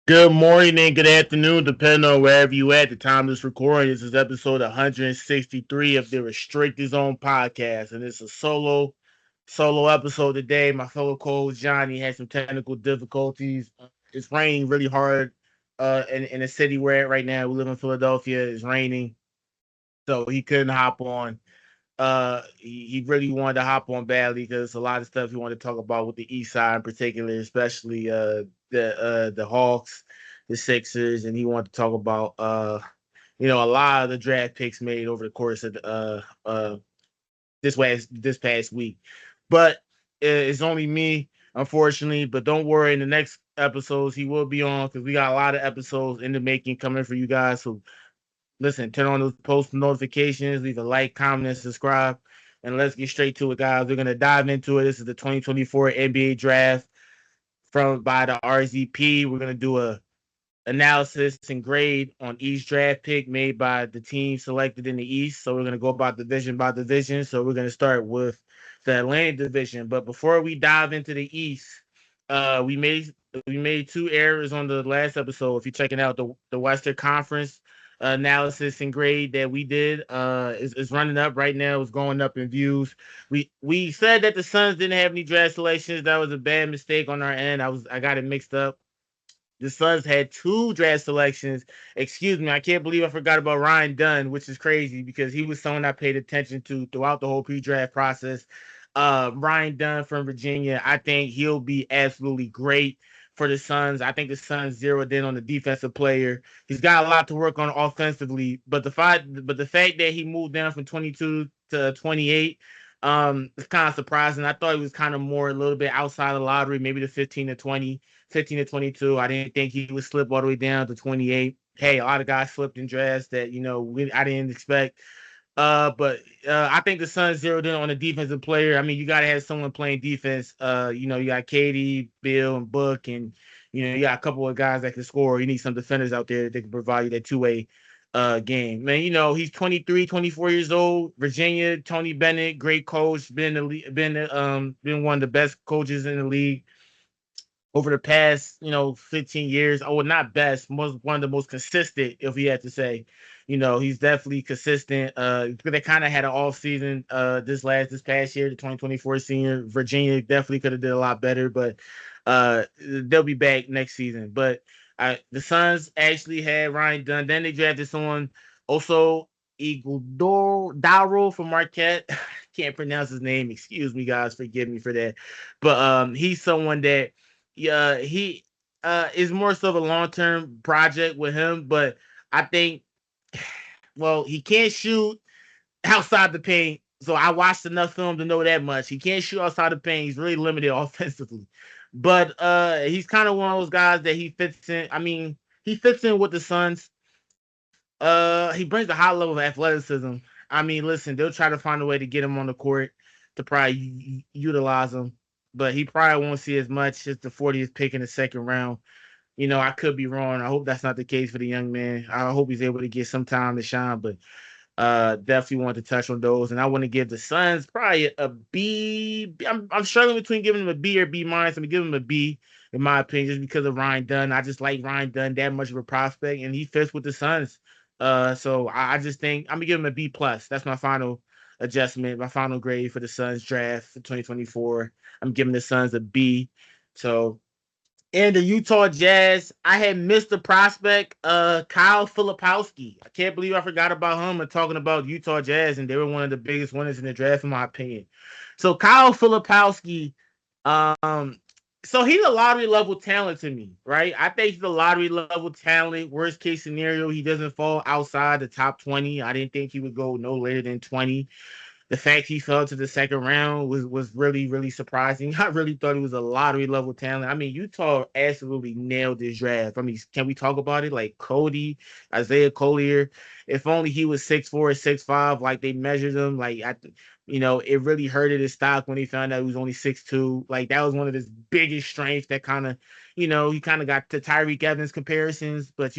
Good morning and good afternoon, depending on wherever you at. The time this recording, this is episode 163 of the Restricted Zone podcast, and it's a solo episode today. My fellow co-host Johnny had some technical difficulties. It's raining really hard in the city we're at right now. We live in Philadelphia. It's raining, so he couldn't hop on. He really wanted to hop on badly because a lot of stuff he wanted to talk about with the East Side in particular, especially the Hawks, the Sixers, and he wanted to talk about a lot of the draft picks made over the course of this past week. But it's only me, unfortunately. But don't worry, in the next episodes he will be on because we got a lot of episodes in the making coming for you guys. So listen, turn on those post notifications, leave a like, comment, and subscribe. And let's get straight to it, guys. We're gonna dive into it. This is the 2024 NBA draft from by the RZP. We're gonna do a analysis and grade on each draft pick made by the team selected in the East. So we're gonna go about division by division. So we're gonna start with the Atlantic division. But before we dive into the East, we made two errors on the last episode. If you're checking out the Western Conference analysis and grade that we did, is running up right now. It's going up in views. We said that the Suns didn't have any draft selections. That was a bad mistake on our end. I got it mixed up. The Suns had two draft selections. Excuse me, I can't believe I forgot about Ryan Dunn, which is crazy because he was someone I paid attention to throughout the whole pre-draft process. Ryan Dunn from Virginia, I think he'll be absolutely great for the Suns. I think the Suns zeroed in on the defensive player. He's got a lot to work on offensively, but the fact that he moved down from 22 to 28, it's kind of surprising. I thought he was kind of more a little bit outside the lottery, maybe the 15 to 22. I didn't think he would slip all the way down to 28. Hey, a lot of guys slipped in drafts that I didn't expect. But I think the Suns zeroed in on a defensive player. I mean, you got to have someone playing defense. You got Katie, Bill, and Book, and you got a couple of guys that can score. You need some defenders out there that can provide you that two-way game. Man, he's 23, 24 years old. Virginia, Tony Bennett, great coach, been one of the best coaches in the league over the past 15 years. Oh, well, not best, most one of the most consistent, if we had to say. He's definitely consistent. They kind of had an off season this past year, the 2024 senior. Virginia definitely could have did a lot better, but they'll be back next season. But the Suns actually had Ryan Dunn. Then they drafted someone also, Iguodaro from Marquette. Can't pronounce his name. Excuse me, guys. Forgive me for that. But he's someone that, yeah, he is more so of a long term project with him. But I think, well, he can't shoot outside the paint. So I watched enough film to know that much. He can't shoot outside the paint. He's really limited offensively. But he's kind of one of those guys that he fits in. I mean, he fits in with the Suns. He brings a high level of athleticism. I mean, listen, they'll try to find a way to get him on the court to probably utilize him, but he probably won't see as much as the 40th pick in the second round. I could be wrong. I hope that's not the case for the young man. I hope he's able to get some time to shine, but definitely want to touch on those. And I want to give the Suns probably a B. I'm struggling between giving them a B or B minus. I'm gonna give him a B in my opinion, just because of Ryan Dunn. I just like Ryan Dunn that much of a prospect, and he fits with the Suns. So I just think I'm gonna give him a B plus. That's my final adjustment, my final grade for the Suns draft for 2024. I'm giving the Suns a B. So and the Utah Jazz, I had missed the prospect, Kyle Filipowski. I can't believe I forgot about him and talking about Utah Jazz, and they were one of the biggest winners in the draft, in my opinion. So Kyle Filipowski, um, so he's a lottery level talent to me, right? I think he's a lottery level talent. Worst case scenario, he doesn't fall outside the top 20. I didn't think he would go no later than 20. The fact he fell to the second round was really, really surprising. I really thought he was a lottery level talent. I mean, Utah absolutely nailed this draft. I mean, can we talk about it? Like Cody, Isaiah Collier. If only he was 6'4", 6'5", like they measured him. Like it really hurted his stock when he found out he was only 6'2". Like that was one of his biggest strengths that kind of, he kind of got to Tyreek Evans comparisons, but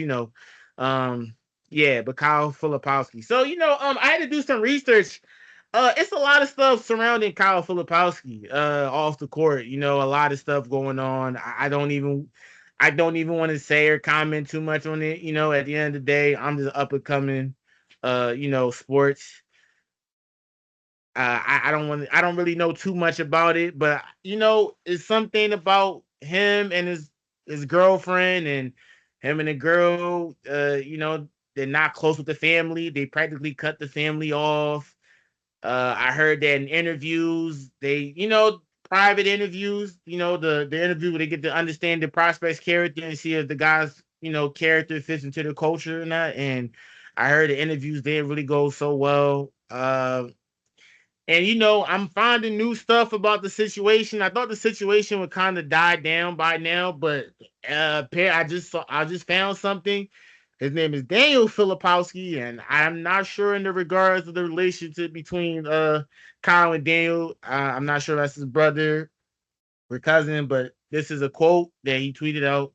yeah, but Kyle Filipowski. So, I had to do some research. It's a lot of stuff surrounding Kyle Filipowski off the court. A lot of stuff going on. I don't even. I don't even want to say or comment too much on it. At the end of the day, I'm just up and coming. Sports. I don't really know too much about it, but it's something about him and his girlfriend and him and the girl. They're not close with the family. They practically cut the family off. I heard that in interviews, private interviews, the interview where they get to understand the prospect's character and see if the guy's, character fits into the culture or not. And I heard the interviews didn't really go so well. And I'm finding new stuff about the situation. I thought the situation would kind of die down by now, but I just found something. His name is Daniel Filipowski, and I'm not sure in the regards of the relationship between Kyle and Daniel. I'm not sure that's his brother or cousin, but this is a quote that he tweeted out.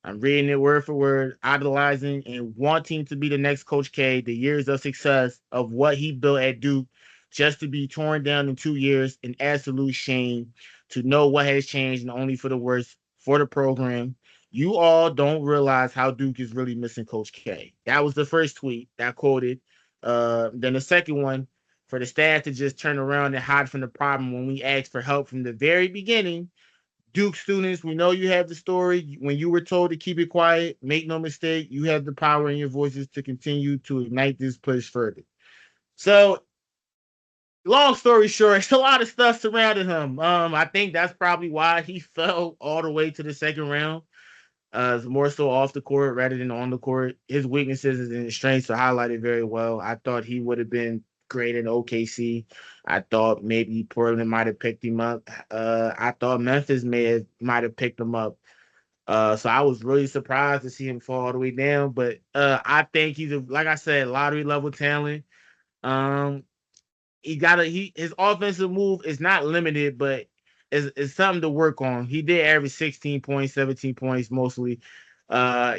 I'm reading it word for word, idolizing and wanting to be the next Coach K, the years of success of what he built at Duke, just to be torn down in 2 years, an absolute shame to know what has changed and only for the worse for the program. You all don't realize how Duke is really missing Coach K. That was the first tweet that quoted. Then the second one, for the staff to just turn around and hide from the problem when we asked for help from the very beginning. Duke students, we know you have the story. When you were told to keep it quiet, make no mistake, you have the power in your voices to continue to ignite this push further. So, long story short, it's a lot of stuff surrounding him. I think that's probably why he fell all the way to the second round. More so off the court rather than on the court. His weaknesses and his strengths are highlighted very well. I thought he would have been great in OKC. I thought maybe Portland might have picked him up. I thought Memphis might have picked him up. So I was really surprised to see him fall all the way down. But I think he's like I said, lottery level talent. Um, his offensive move is not limited, but it's something to work on. He did average 16 points, 17 points mostly. Uh,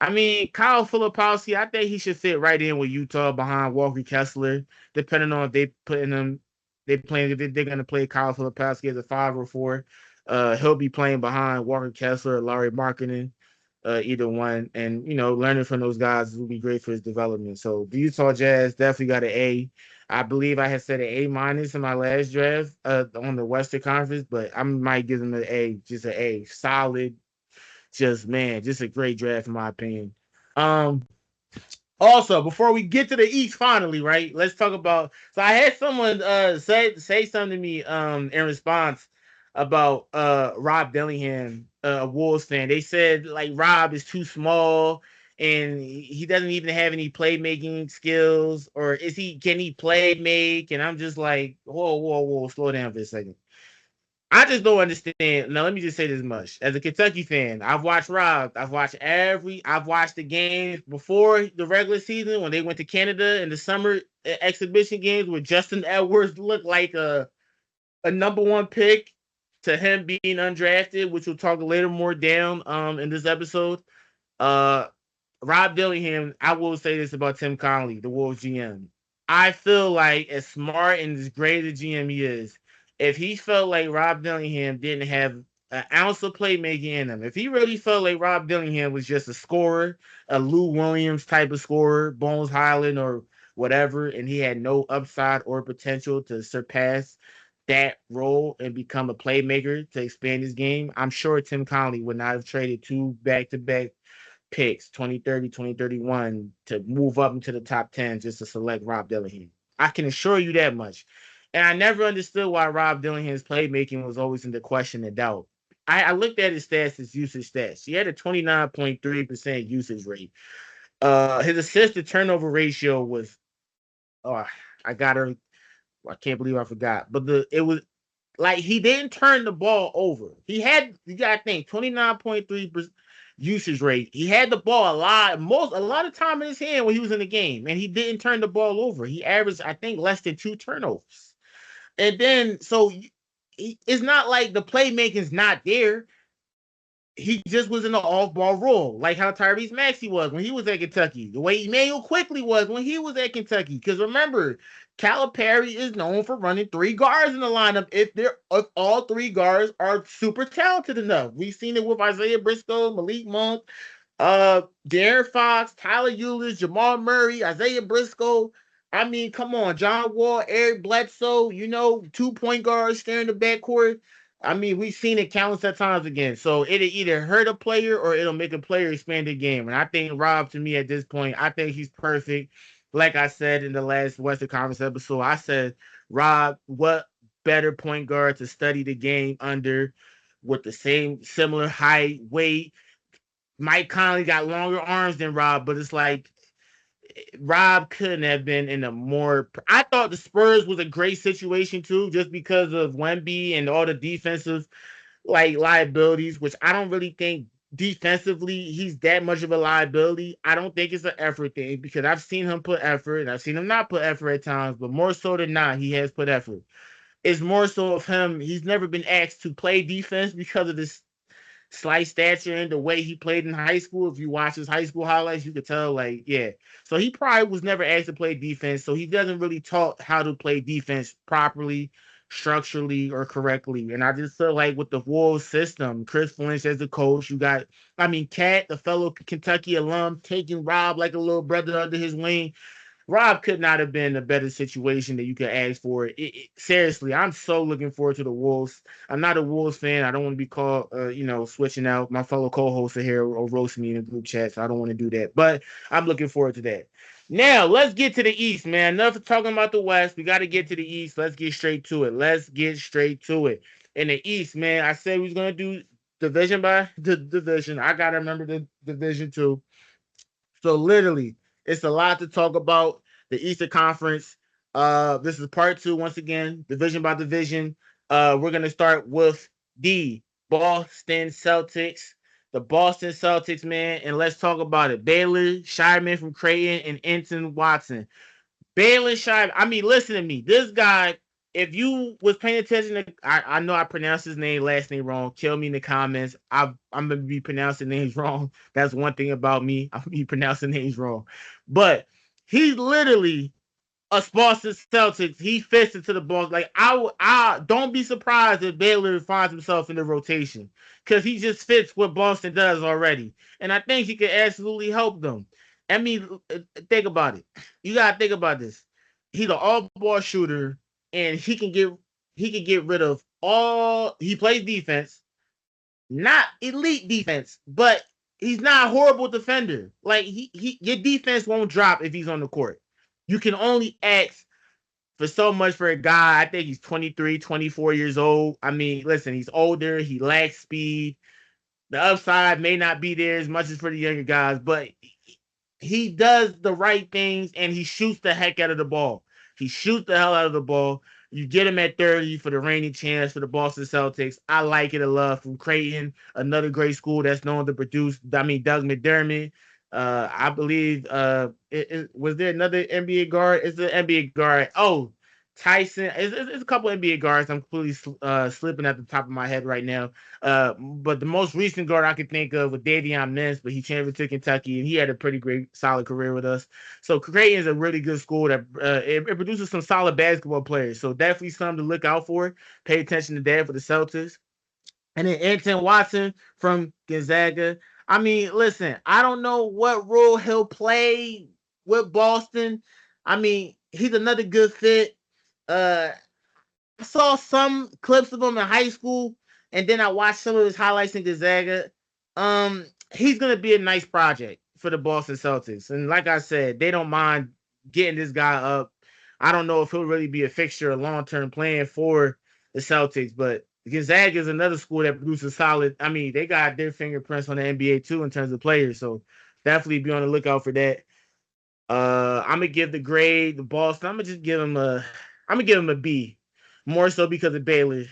I mean, Kyle Filipowski, I think he should fit right in with Utah behind Walker Kessler, depending on if they're going to play Kyle Filipowski as a 5 or 4. He'll be playing behind Walker Kessler or Larry Markkinen, either one. And, learning from those guys will be great for his development. So the Utah Jazz definitely got an A. I believe I had said an A- in my last draft on the Western Conference, but I might give them an A, just an A. Solid, just a great draft in my opinion. Also, before we get to the East, finally, right? Let's talk about. So I had someone say something to me in response about Rob Dillingham, a Wolves fan. They said like Rob is too small and he doesn't even have any playmaking skills, or can he play make? And I'm just like, whoa, slow down for a second. I just don't understand. Now, let me just say this much. As a Kentucky fan, I've watched Rob. I've watched the games before the regular season when they went to Canada in the summer exhibition games where Justin Edwards looked like a number one pick to him being undrafted, which we'll talk later more down in this episode. Uh, Rob Dillingham, I will say this about Tim Connelly, the Wolves GM. I feel like as smart and as great a GM he is, if he felt like Rob Dillingham didn't have an ounce of playmaking in him, if he really felt like Rob Dillingham was just a scorer, a Lou Williams type of scorer, Bones Highland or whatever, and he had no upside or potential to surpass that role and become a playmaker to expand his game, I'm sure Tim Connelly would not have traded 2 back-to-back picks, 2030, 2031, to move up into the top 10 just to select Rob Dillingham. I can assure you that much. And I never understood why Rob Dillingham's playmaking was always in the question and doubt. I looked at his stats, his usage stats. He had a 29.3% usage rate. His assist to turnover ratio was, oh, I got her. I can't believe I forgot. But it was like he didn't turn the ball over. You got to think 29.3% usage rate. He had the ball a lot of time in his hand when he was in the game, and he didn't turn the ball over. He averaged, I think, less than 2 turnovers. And then it's not like the playmaking's not there. he just was in an off-ball role, like how Tyrese Maxey was when he was at Kentucky, the way Emmanuel Quickly was when he was at Kentucky. Because remember, Calipari is known for running three guards in the lineup if all three guards are super talented enough. We've seen it with Isaiah Briscoe, Malik Monk, De'Aaron Fox, Tyler Eulis, Jamal Murray, Isaiah Briscoe. I mean, come on, John Wall, Eric Bledsoe, 2 point guards staring the backcourt. I mean, we've seen it countless of times again. So it'll either hurt a player or it'll make a player expand the game. And I think Rob, to me at this point, I think he's perfect. Like I said in the last Western Conference episode, I said, Rob, what better point guard to study the game under with the same similar height, weight? Mike Conley got longer arms than Rob, but it's like Rob couldn't have been in a more. I thought the Spurs was a great situation too, just because of Wemby and all the defensive liabilities, which I don't really think defensively he's that much of a liability. I don't think it's an effort thing because I've seen him put effort and I've seen him not put effort at times, but more so than not, he has put effort. It's more so of him. He's never been asked to play defense because of this slight stature and the way he played in high school. If you watch his high school highlights, you could tell, yeah. So he probably was never asked to play defense. So he doesn't really taught how to play defense properly, structurally, or correctly. And I just feel like with the Wolves system, Chris Lynch as the coach, you got, Cat, the fellow Kentucky alum, taking Rob like a little brother under his wing. Rob could not have been a better situation that you could ask for. Seriously, I'm so looking forward to the Wolves. I'm not a Wolves fan. I don't want to be called, switching out. My fellow co-hosts are here or roast me in the group chat, so I don't want to do that. But I'm looking forward to that. Now, let's get to the East, man. Enough of talking about the West. We got to get to the East. Let's get straight to it. In the East, man, I said we was going to do division by division. I got to remember the division too. So literally, it's a lot to talk about. The Eastern Conference. This is part two once again, division by division. We're gonna start with the Boston Celtics. The Boston Celtics, man, and let's talk about it. Baylor, Shireman from Creighton, and Enton Watson. Baylor Shireman. Listen to me. This guy, if you was paying attention to, I know I pronounced his last name wrong. Kill me in the comments. I'm gonna be pronouncing names wrong. That's one thing about me. I'm gonna be pronouncing names wrong. But he's literally a Boston Celtics. He fits into the Boston. Like I don't be surprised if Baylor finds himself in the rotation because he just fits what Boston does already, and I think he could absolutely help them. Think about it. You gotta think about this. He's an all-ball shooter, and he can get rid of all. He plays defense, not elite defense, but he's not a horrible defender. Like your defense won't drop if he's on the court. You can only ask for so much for a guy. I think he's 23, 24 years old. Listen, he's older. He lacks speed. The upside may not be there as much as for the younger guys, but he does the right things and he shoots the heck out of the ball. He shoots the hell out of the ball. You get him at 30 for the reigning chance for the Boston Celtics. I like it a lot from Creighton, another great school that's known to produce. Doug McDermott. I believe. Was there another NBA guard? It's the NBA guard. Oh, Tyson. It's a couple NBA guards. I'm completely slipping at the top of my head right now. But the most recent guard I could think of was Davion Mintz, but he transferred to Kentucky and he had a pretty great, solid career with us. So Creighton is a really good school that it produces some solid basketball players. So definitely something to look out for. Pay attention to that for the Celtics. And then Anton Watson from Gonzaga. Listen, I don't know what role he'll play with Boston. He's another good fit. I saw some clips of him in high school, and then I watched some of his highlights in Gonzaga. He's gonna be a nice project for the Boston Celtics, and like I said, they don't mind getting this guy up. I don't know if he'll really be a fixture or long-term plan for the Celtics, but Gonzaga is another school that produces solid. They got their fingerprints on the NBA too in terms of players, so definitely be on the lookout for that. I'm gonna give the grade the Boston. I'm gonna give him a B, more so because of Baylor.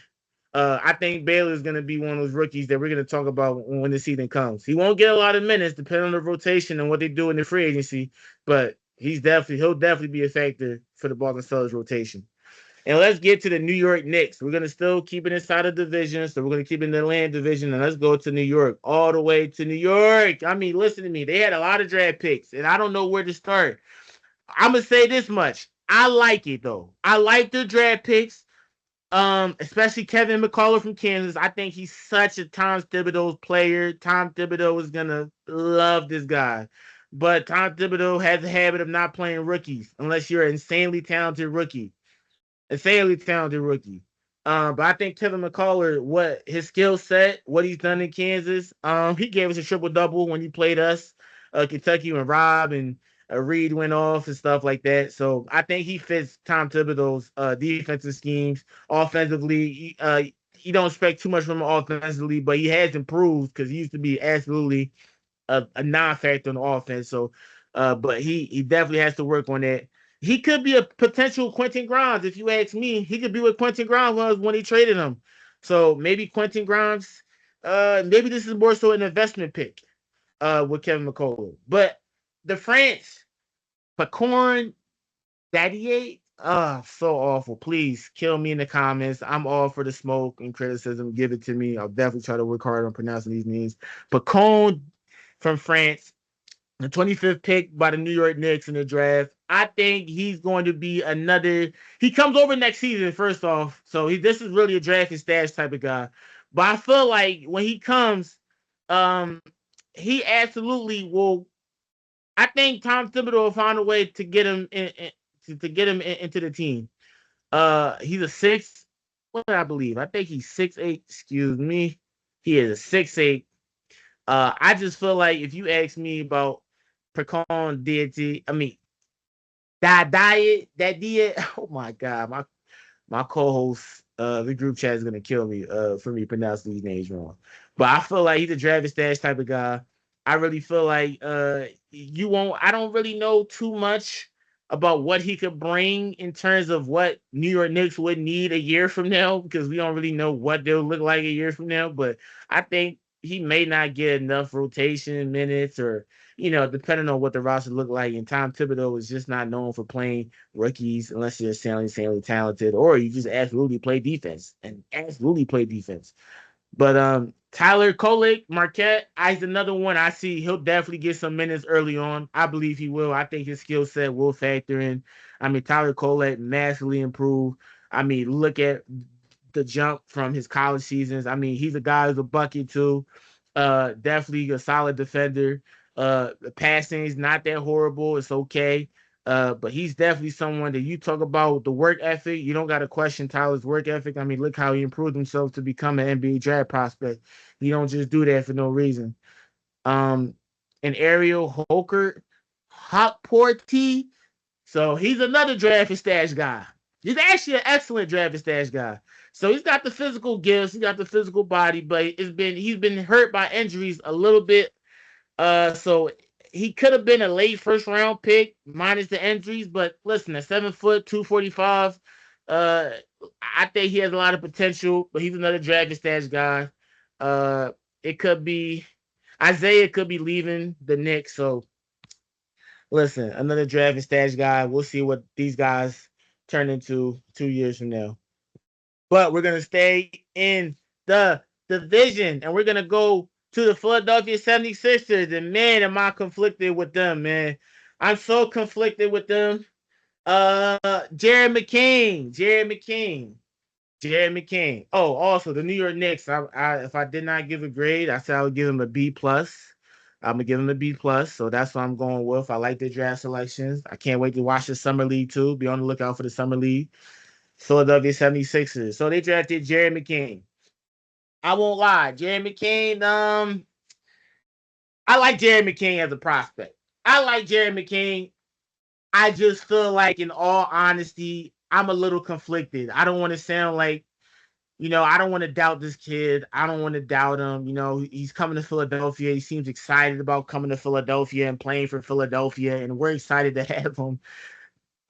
I think Baylor is gonna be one of those rookies that we're gonna talk about when the season comes. He won't get a lot of minutes depending on the rotation and what they do in the free agency, but he'll definitely be a factor for the Boston Celtics rotation. And let's get to the New York Knicks. We're gonna still keep it inside of division, so we're gonna keep it in the Atlantic division, and let's go to New York, all the way to New York. I mean, listen to me. They had a lot of draft picks, and I don't know where to start. I'm gonna say this much. I like it though. I like the draft picks. Especially Kevin McCullough from Kansas. I think he's such a Tom Thibodeau's player. Tom Thibodeau is gonna love this guy. But Tom Thibodeau has a habit of not playing rookies unless you're an insanely talented rookie. Insanely talented rookie. But I think Kevin McCullough, what his skill set, what he's done in Kansas, he gave us a triple double when he played us, Kentucky, when Rob and Reed went off and stuff like that. So I think he fits Tom Thibodeau's defensive schemes. Offensively, you don't expect too much from him offensively, but he has improved because he used to be absolutely a non-factor on the offense. So, but he definitely has to work on that. He could be a potential Quentin Grimes, if you ask me. He could be what Quentin Grimes was when he traded him. So maybe Quentin Grimes, maybe this is more so an investment pick with Kevin McCullough. But the France, Pacorn, Daddy, so awful. Please kill me in the comments. I'm all for the smoke and criticism. Give it to me. I'll definitely try to work hard on pronouncing these names. Pacorn from France, the 25th pick by the New York Knicks in the draft. I think he's going to be another. He comes over next season, first off. So this is really a draft and stash type of guy. But I feel like when he comes, um, he absolutely will. I think Tom Thibodeau will find a way to get him into the team. He's a six. What did I believe? I think he's 6'8". Excuse me. He is a 6'8". I just feel like if you ask me about Precon deity, I mean that diet, that diet. Oh my god, my co-host, the group chat is gonna kill me for me pronouncing these names wrong. But I feel like he's a draft stash type of guy. I really feel like you won't. I don't really know too much about what he could bring in terms of what New York Knicks would need a year from now because we don't really know what they'll look like a year from now. But I think he may not get enough rotation minutes or depending on what the roster look like. And Tom Thibodeau is just not known for playing rookies unless you're insanely talented or you just absolutely play defense and absolutely play defense. But Tyler Kolek, Marquette, is another one I see. He'll definitely get some minutes early on. I believe he will. I think his skill set will factor in. I mean, Tyler Kolek massively improved. I mean, look at the jump from his college seasons. I mean, he's a guy who's a bucket too. Definitely a solid defender. The passing is not that horrible. It's okay. But he's definitely someone that you talk about the work ethic. You don't got to question Tyler's work ethic. I mean, look how he improved himself to become an NBA draft prospect. He don't just do that for no reason. Um, and Ariel Holkert, Hopporty. So he's another draft and stash guy. He's actually an excellent draft and stash guy. So he's got the physical gifts, he's got the physical body, but he's been hurt by injuries a little bit. So he could have been a late first round pick minus the injuries, but listen, at 7 foot, 245, uh, I think he has a lot of potential, but he's another draft and stash guy. It could be Isaiah could be leaving the Knicks, so listen, another draft and stash guy. We'll see what these guys turn into 2 years from now. But we're gonna stay in the division and we're gonna go to the Philadelphia 76ers. And man, am I conflicted with them, man. I'm so conflicted with them. Jared McCain. Oh, also the New York Knicks. If I did not give a grade, I said I would give them a B plus. I'm gonna give them a B plus. So that's what I'm going with. I like their draft selections. I can't wait to watch the summer league too. Be on the lookout for the summer league. Philadelphia 76ers. So they drafted Jared McCain. I won't lie. Jared McCain, I like Jared McCain as a prospect. I like Jared McCain. I just feel like, in all honesty, I'm a little conflicted. I don't want to sound like, I don't want to doubt this kid. I don't want to doubt him. He's coming to Philadelphia. He seems excited about coming to Philadelphia and playing for Philadelphia, and we're excited to have him.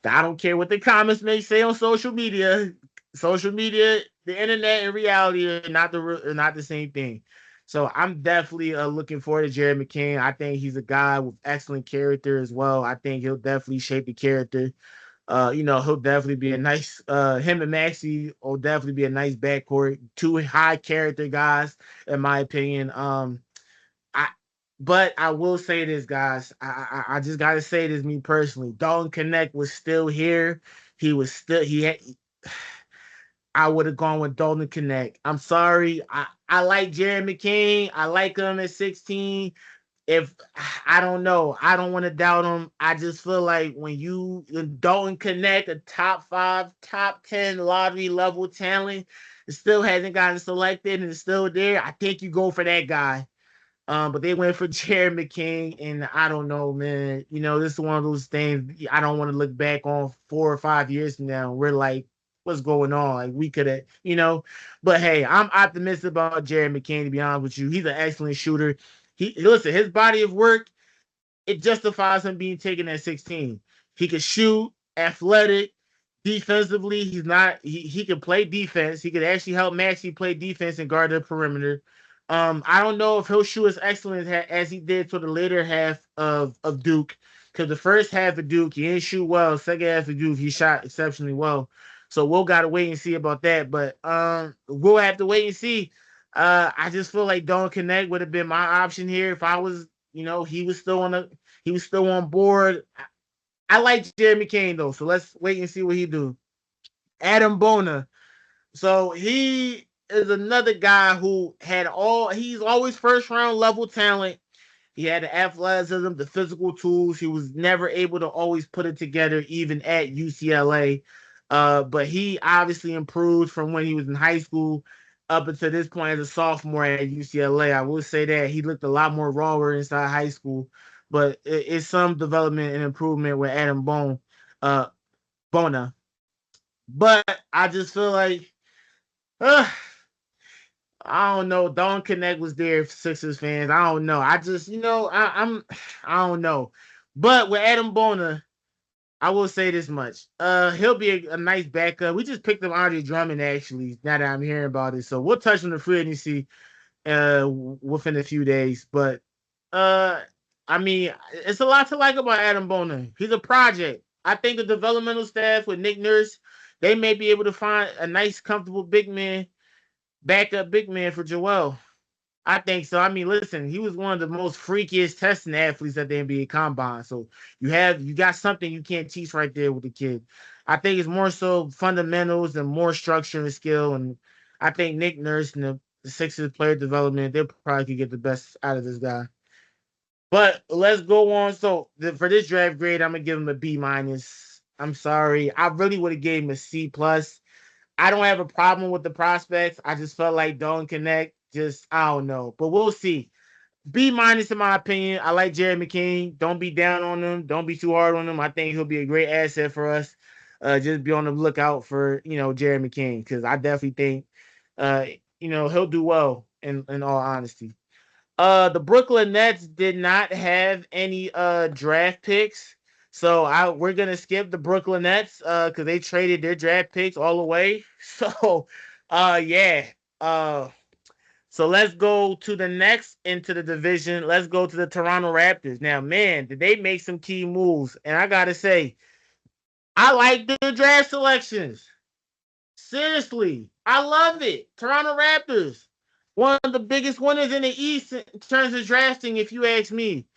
I don't care what the comments may say on social media. Social media, the internet, and reality are not the same thing. So I'm definitely looking forward to Jared McCain. I think he's a guy with excellent character as well. I think he'll definitely shape the character He'll definitely be a nice him and Maxi will definitely be a nice backcourt. Two high character guys, in my opinion. I but I will say this, guys. I just gotta say this, me personally. Dalton Connect was still here. He was still he had I would have gone with Dalton Connect. I'm sorry. I like Jared McCain. I like him at 16. If I don't know, I don't want to doubt him. I just feel like when you Dalton Connect, a top 5, top 10 lottery level talent, it still hasn't gotten selected and it's still there. I think you go for that guy. But they went for Jared McCain, and I don't know, man. This is one of those things I don't want to look back on 4 or 5 years from now. We're like, what's going on? Like we could have. But hey, I'm optimistic about Jared McCain. To be honest with you, he's an excellent shooter. He listen, his body of work it justifies him being taken at 16. He could shoot, athletic, defensively. He can play defense. He could actually help Maxey play defense and guard the perimeter. I don't know if he'll shoot as excellent as he did for the later half of Duke. Because the first half of Duke, he didn't shoot well. Second half of Duke, he shot exceptionally well. So we'll gotta wait and see about that. But we'll have to wait and see. I just feel like Don Connect would have been my option here if I was, he was still on board. I like Jeremy Kane though, so let's wait and see what he do. Adam Bona. So he is another guy who he's always first round level talent. He had the athleticism, the physical tools. He was never able to always put it together, even at UCLA. But he obviously improved from when he was in high school up until this point as a sophomore at UCLA. I will say that he looked a lot more rawer inside high school, but it's some development and improvement with Adam Bona. But I just feel like uh, I don't know. Don't Connect was there for Sixers fans. I don't know. I just, I don't know. But with Adam Bona, I will say this much. He'll be a nice backup. We just picked up Andre Drummond actually. Now that I'm hearing about it, so we'll touch on the free agency within a few days. But uh, I mean, it's a lot to like about Adam Bona. He's a project. I think the developmental staff with Nick Nurse, they may be able to find a nice, comfortable backup big man for Joel. I think so. I mean, listen, he was one of the most freakiest testing athletes at the NBA Combine. So you got something you can't teach right there with the kid. I think it's more so fundamentals and more structure and skill. And I think Nick Nurse and the Sixers player development, they probably could get the best out of this guy. But let's go on. So for this draft grade, I'm gonna give him a B minus. I'm sorry. I really would have gave him a C plus. I don't have a problem with the prospects. I just felt like don't connect. Just I don't know, but we'll see. B minus in my opinion. I like Jared McCain. Don't be down on him. Don't be too hard on him. I think he'll be a great asset for us. Just be on the lookout for Jared McCain because I definitely think he'll do well in all honesty. The Brooklyn Nets did not have any draft picks. So we're gonna skip the Brooklyn Nets because they traded their draft picks all the way. So yeah. So let's go to the next into the division. Let's go to the Toronto Raptors. Now, man, did they make some key moves? And I gotta say, I like the draft selections. Seriously, I love it. Toronto Raptors, one of the biggest winners in the East in terms of drafting, if you ask me.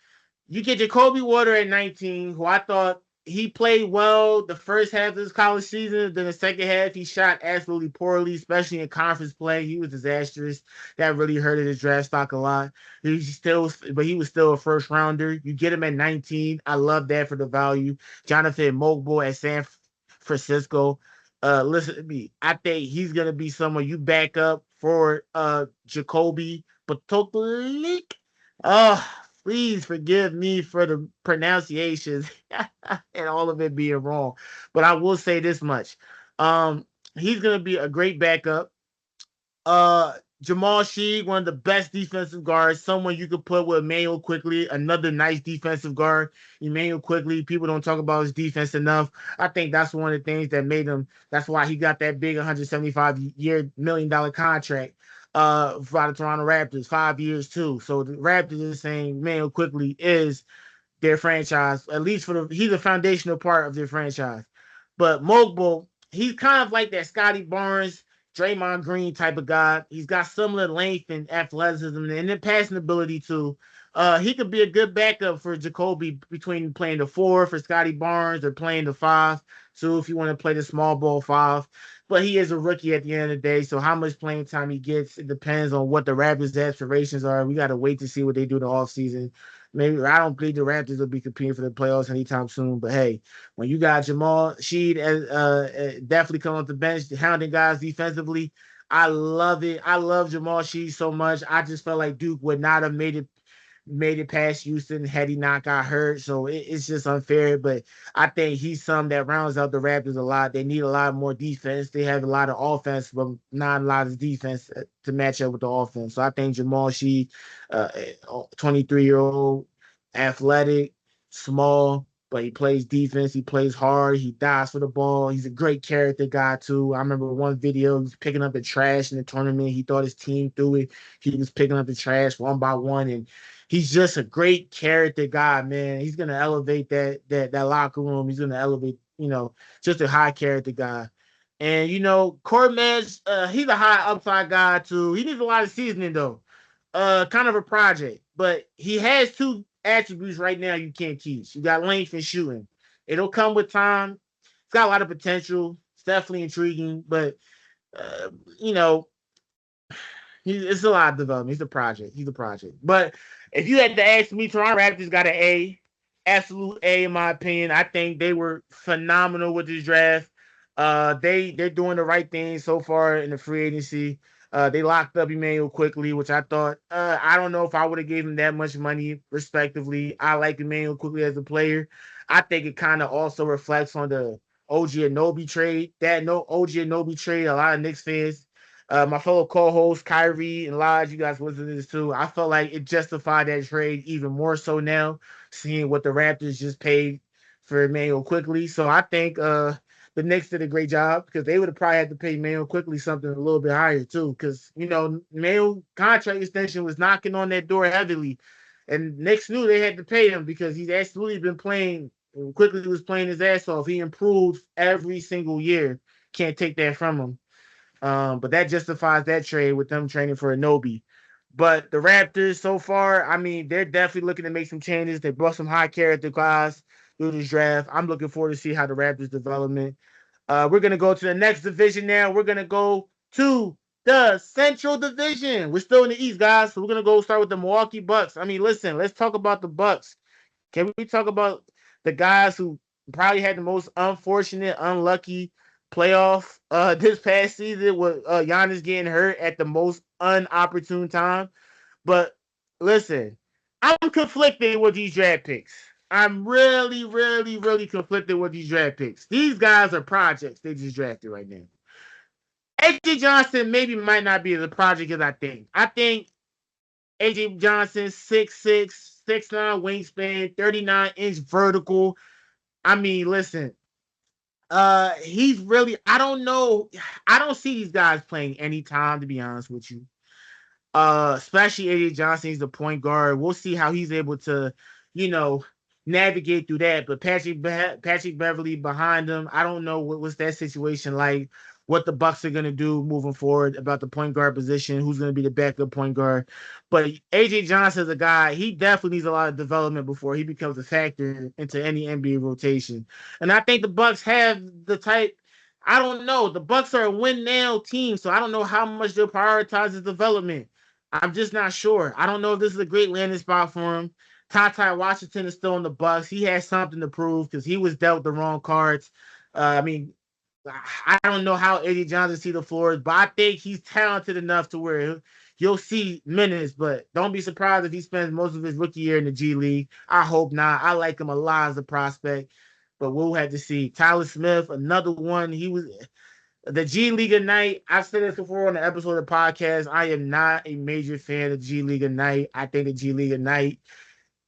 You get Jacoby Water at 19, who I thought he played well the first half of his college season. Then the second half, he shot absolutely poorly, especially in conference play. He was disastrous. That really hurted his draft stock a lot. But he was still a first rounder. You get him at 19. I love that for the value. Jonathan Mogul at San Francisco. Listen to me. I think he's gonna be someone you back up for Jacoby Potoklik. Oh, please forgive me for the pronunciations and all of it being wrong. But I will say this much. He's gonna be a great backup. Jamal Sheed, one of the best defensive guards, someone you could put with Emmanuel Quickly, another nice defensive guard. Emmanuel Quickly, people don't talk about his defense enough. I think that's one of the things that made him, that's why he got that big $175 million contract for the Toronto Raptors, 5 years too. So the Raptors is saying Emmanuel Quickly is their franchise, at least he's a foundational part of their franchise. But Mogul, he's kind of like that Scotty Barnes, Draymond Green type of guy. He's got similar length and athleticism and then passing ability too. He could be a good backup for Jacoby between playing the four for Scotty Barnes or playing the five too if you want to play the small ball five. But he is a rookie at the end of the day, so how much playing time he gets, it depends on what the Raptors' aspirations are. We got to wait to see what they do the offseason. Maybe I don't believe the Raptors will be competing for the playoffs anytime soon. But hey, when you got Jamal Sheed definitely coming off the bench, hounding guys defensively, I love it. I love Jamal Sheed so much. I just felt like Duke would not have made it past Houston had he not got hurt. So it's just unfair. But I think he's some that rounds out the Raptors a lot. They need a lot more defense. They have a lot of offense, but not a lot of defense to match up with the offense. So I think Jamal Sheed, 23-year-old, athletic, small, but he plays defense. He plays hard. He dies for the ball. He's a great character guy, too. I remember one video, he was picking up the trash in the tournament. He thought his team threw it. He was picking up the trash one by one, and he's just a great character guy, man. He's gonna elevate that locker room. He's gonna elevate, just a high character guy. And Cortez, he's a high upside guy too. He needs a lot of seasoning though. Kind of a project, but he has two attributes right now you can't teach. You got length and shooting. It'll come with time. It's got a lot of potential. It's definitely intriguing, but uh, you know, it's a lot of development. He's a project. He's a project. But if you had to ask me, Toronto Raptors got an A, absolute A in my opinion. I think they were phenomenal with this draft. They're doing the right thing so far in the free agency. They locked up Emmanuel quickly, which I thought I don't know if I would have gave him that much money, respectively. I like Emmanuel quickly as a player. I think it kind of also reflects on the OG Anunoby trade. That no OG Anunoby trade, a lot of Knicks fans, my fellow co-hosts Kyrie and Lodge, you guys listen to this too. I felt like it justified that trade even more so now, seeing what the Raptors just paid for Emmanuel quickly. So I think the Knicks did a great job because they would have probably had to pay Emmanuel quickly something a little bit higher too. Because Emmanuel contract extension was knocking on that door heavily, and Knicks knew they had to pay him because he's absolutely been playing. Quickly was playing his ass off. He improved every single year. Can't take that from him. But that justifies that trade with them training for Anunoby. But the Raptors so far, I mean, they're definitely looking to make some changes. They brought some high character guys through this draft. I'm looking forward to see how the Raptors development. We're gonna go to the next division now. We're gonna go to the Central Division. We're still in the East, guys. So we're gonna go start with the Milwaukee Bucks. I mean, listen, let's talk about the Bucks. Can we talk about the guys who probably had the most unfortunate, unlucky playoff this past season with Giannis getting hurt at the most unopportune time? But listen, I'm conflicted with these draft picks. I'm really, really, really conflicted with these draft picks. These guys are projects they just drafted right now. AJ Johnson maybe might not be as a project as I think. I think AJ Johnson, 6'6", 6'9" wingspan, 39-inch vertical. I mean, listen, he's really, I don't know. I don't see these guys playing anytime, to be honest with you. Especially AJ Johnson, he's the point guard. We'll see how he's able to, you know, navigate through that. But Patrick Beverly behind him, I don't know what's that situation like, what the Bucks are gonna do moving forward about the point guard position, who's gonna be the backup point guard. But AJ Johnson is a guy, he definitely needs a lot of development before he becomes a factor into any NBA rotation. And I think the Bucks have the type. I don't know. The Bucks are a win now team, so I don't know how much they'll prioritize his development. I'm just not sure. I don't know if this is a great landing spot for him. Ty Washington is still in the Bucks. He has something to prove because he was dealt the wrong cards. I mean, I don't know how Eddie Johnson see the floors, but I think he's talented enough to where you'll see minutes. But don't be surprised if he spends most of his rookie year in the G League. I hope not. I like him a lot as a prospect, but we'll have to see. Tyler Smith, another one. He was the G League Ignite. I've said this before on the episode of the podcast. I am not a major fan of G League Ignite. I think the G League Ignite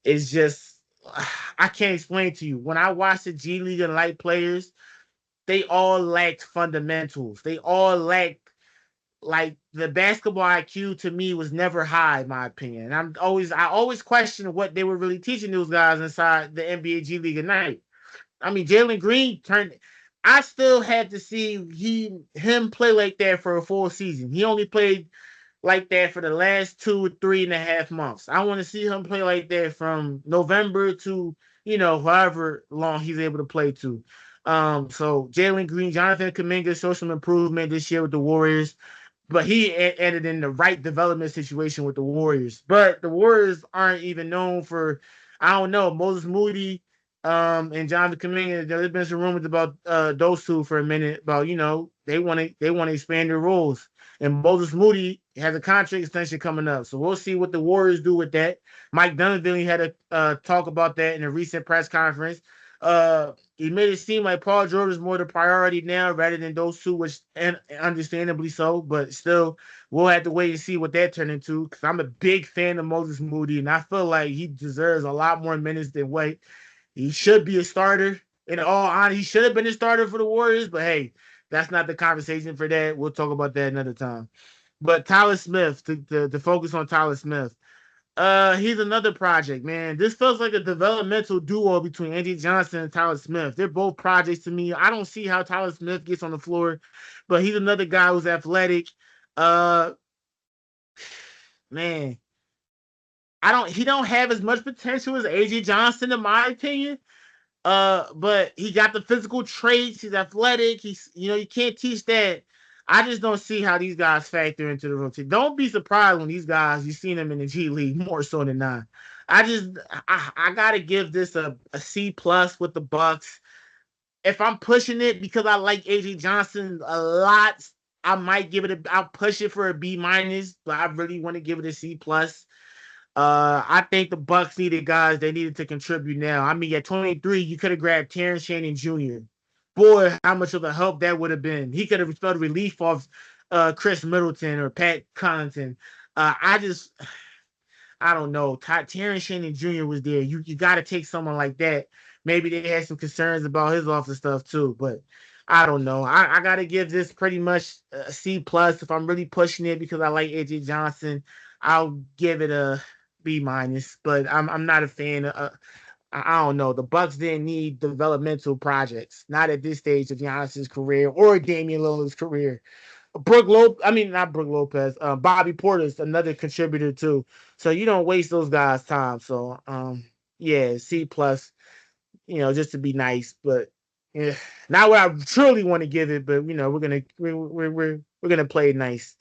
is just, I can't explain to you. When I watch the G League Ignite players, they all lacked fundamentals. They all lacked, like, the basketball IQ to me was never high, in my opinion. And I always question what they were really teaching those guys inside the NBA G League Ignite. I mean, Jalen Green I still had to see him play like that for a full season. He only played like that for the last 2 or 3.5 months. I want to see him play like that from November to however long he's able to play to. So Jalen Green, Jonathan Kuminga showed some improvement this year with the Warriors, but he ended in the right development situation with the Warriors. But the Warriors aren't even known for, I don't know, Moses Moody, and Jonathan Kuminga. There's been some rumors about those two for a minute about they want to expand their roles. And Moses Moody has a contract extension coming up, so we'll see what the Warriors do with that. Mike Dunleavy had a talk about that in a recent press conference. He made it seem like Paul George is more the priority now rather than those two, which and understandably so. But still, we'll have to wait and see what that turned into. Because I'm a big fan of Moses Moody, and I feel like he deserves a lot more minutes than what he should be a starter. In all honesty, he should have been a starter for the Warriors. But hey, that's not the conversation for that. We'll talk about that another time. But Tyler Smith, to focus on Tyler Smith. He's another project, man. This feels like a developmental duo between Andy Johnson and Tyler Smith. They're both projects to me. I don't see how Tyler Smith gets on the floor, but he's another guy who's athletic. Uh, man, he don't have as much potential as AJ Johnson, in my opinion. But he got the physical traits. He's athletic. You can't teach that. I just don't see how these guys factor into the rotation. Don't be surprised when these guys you've seen them in the G League more so than not. I gotta give this a C plus with the Bucks. If I'm pushing it because I like AJ Johnson a lot, I'll push it for a B minus, but I really want to give it a C plus. I think the Bucks needed guys they needed to contribute now. I mean, at 23, you could have grabbed Terrence Shannon Jr. Boy, how much of a help that would have been. He could have started relief off Chris Middleton or Pat Connaughton. I don't know. Terrence Shannon Jr. was there. You got to take someone like that. Maybe they had some concerns about his office stuff too, but I don't know. I got to give this pretty much a C plus. If I'm really pushing it because I like AJ Johnson, I'll give it a B minus. But I'm not a fan of. I don't know. The Bucks didn't need developmental projects, not at this stage of Giannis's career or Damian Lillard's career. Not Brooke Lopez. Bobby Porter's another contributor too. So you don't waste those guys' time. So yeah, C plus. Just to be nice, but yeah, not what I truly want to give it. But we're gonna play it nice.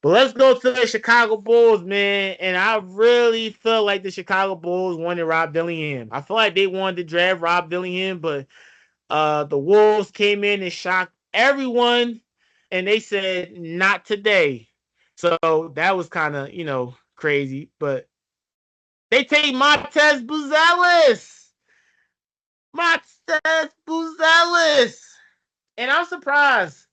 But let's go to the Chicago Bulls, man. And I really feel like the Chicago Bulls wanted Rob Dillingham. I feel like they wanted to draft Rob Dillingham, but the Wolves came in and shocked everyone, and they said not today. So that was kind of crazy. But they take Montez Buzelis. Montez Buzelis. And I'm surprised.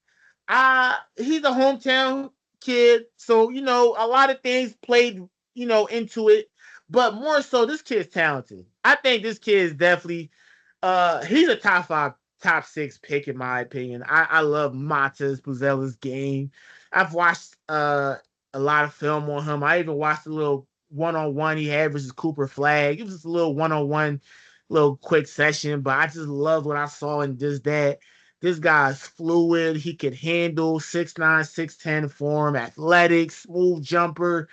He's a hometown kid, so a lot of things played into it, but more so this kid's talented. I think this kid is definitely he's a top 5, top 6 pick in my opinion. I love Montez Buzelis' game. I've watched a lot of film on him. I even watched a little one-on-one he had versus Cooper Flag. It was just a little one-on-one, little quick session, but I just loved what I saw in that. This guy's fluid. He could handle 6'9", 6'10" form, athletic, smooth jumper.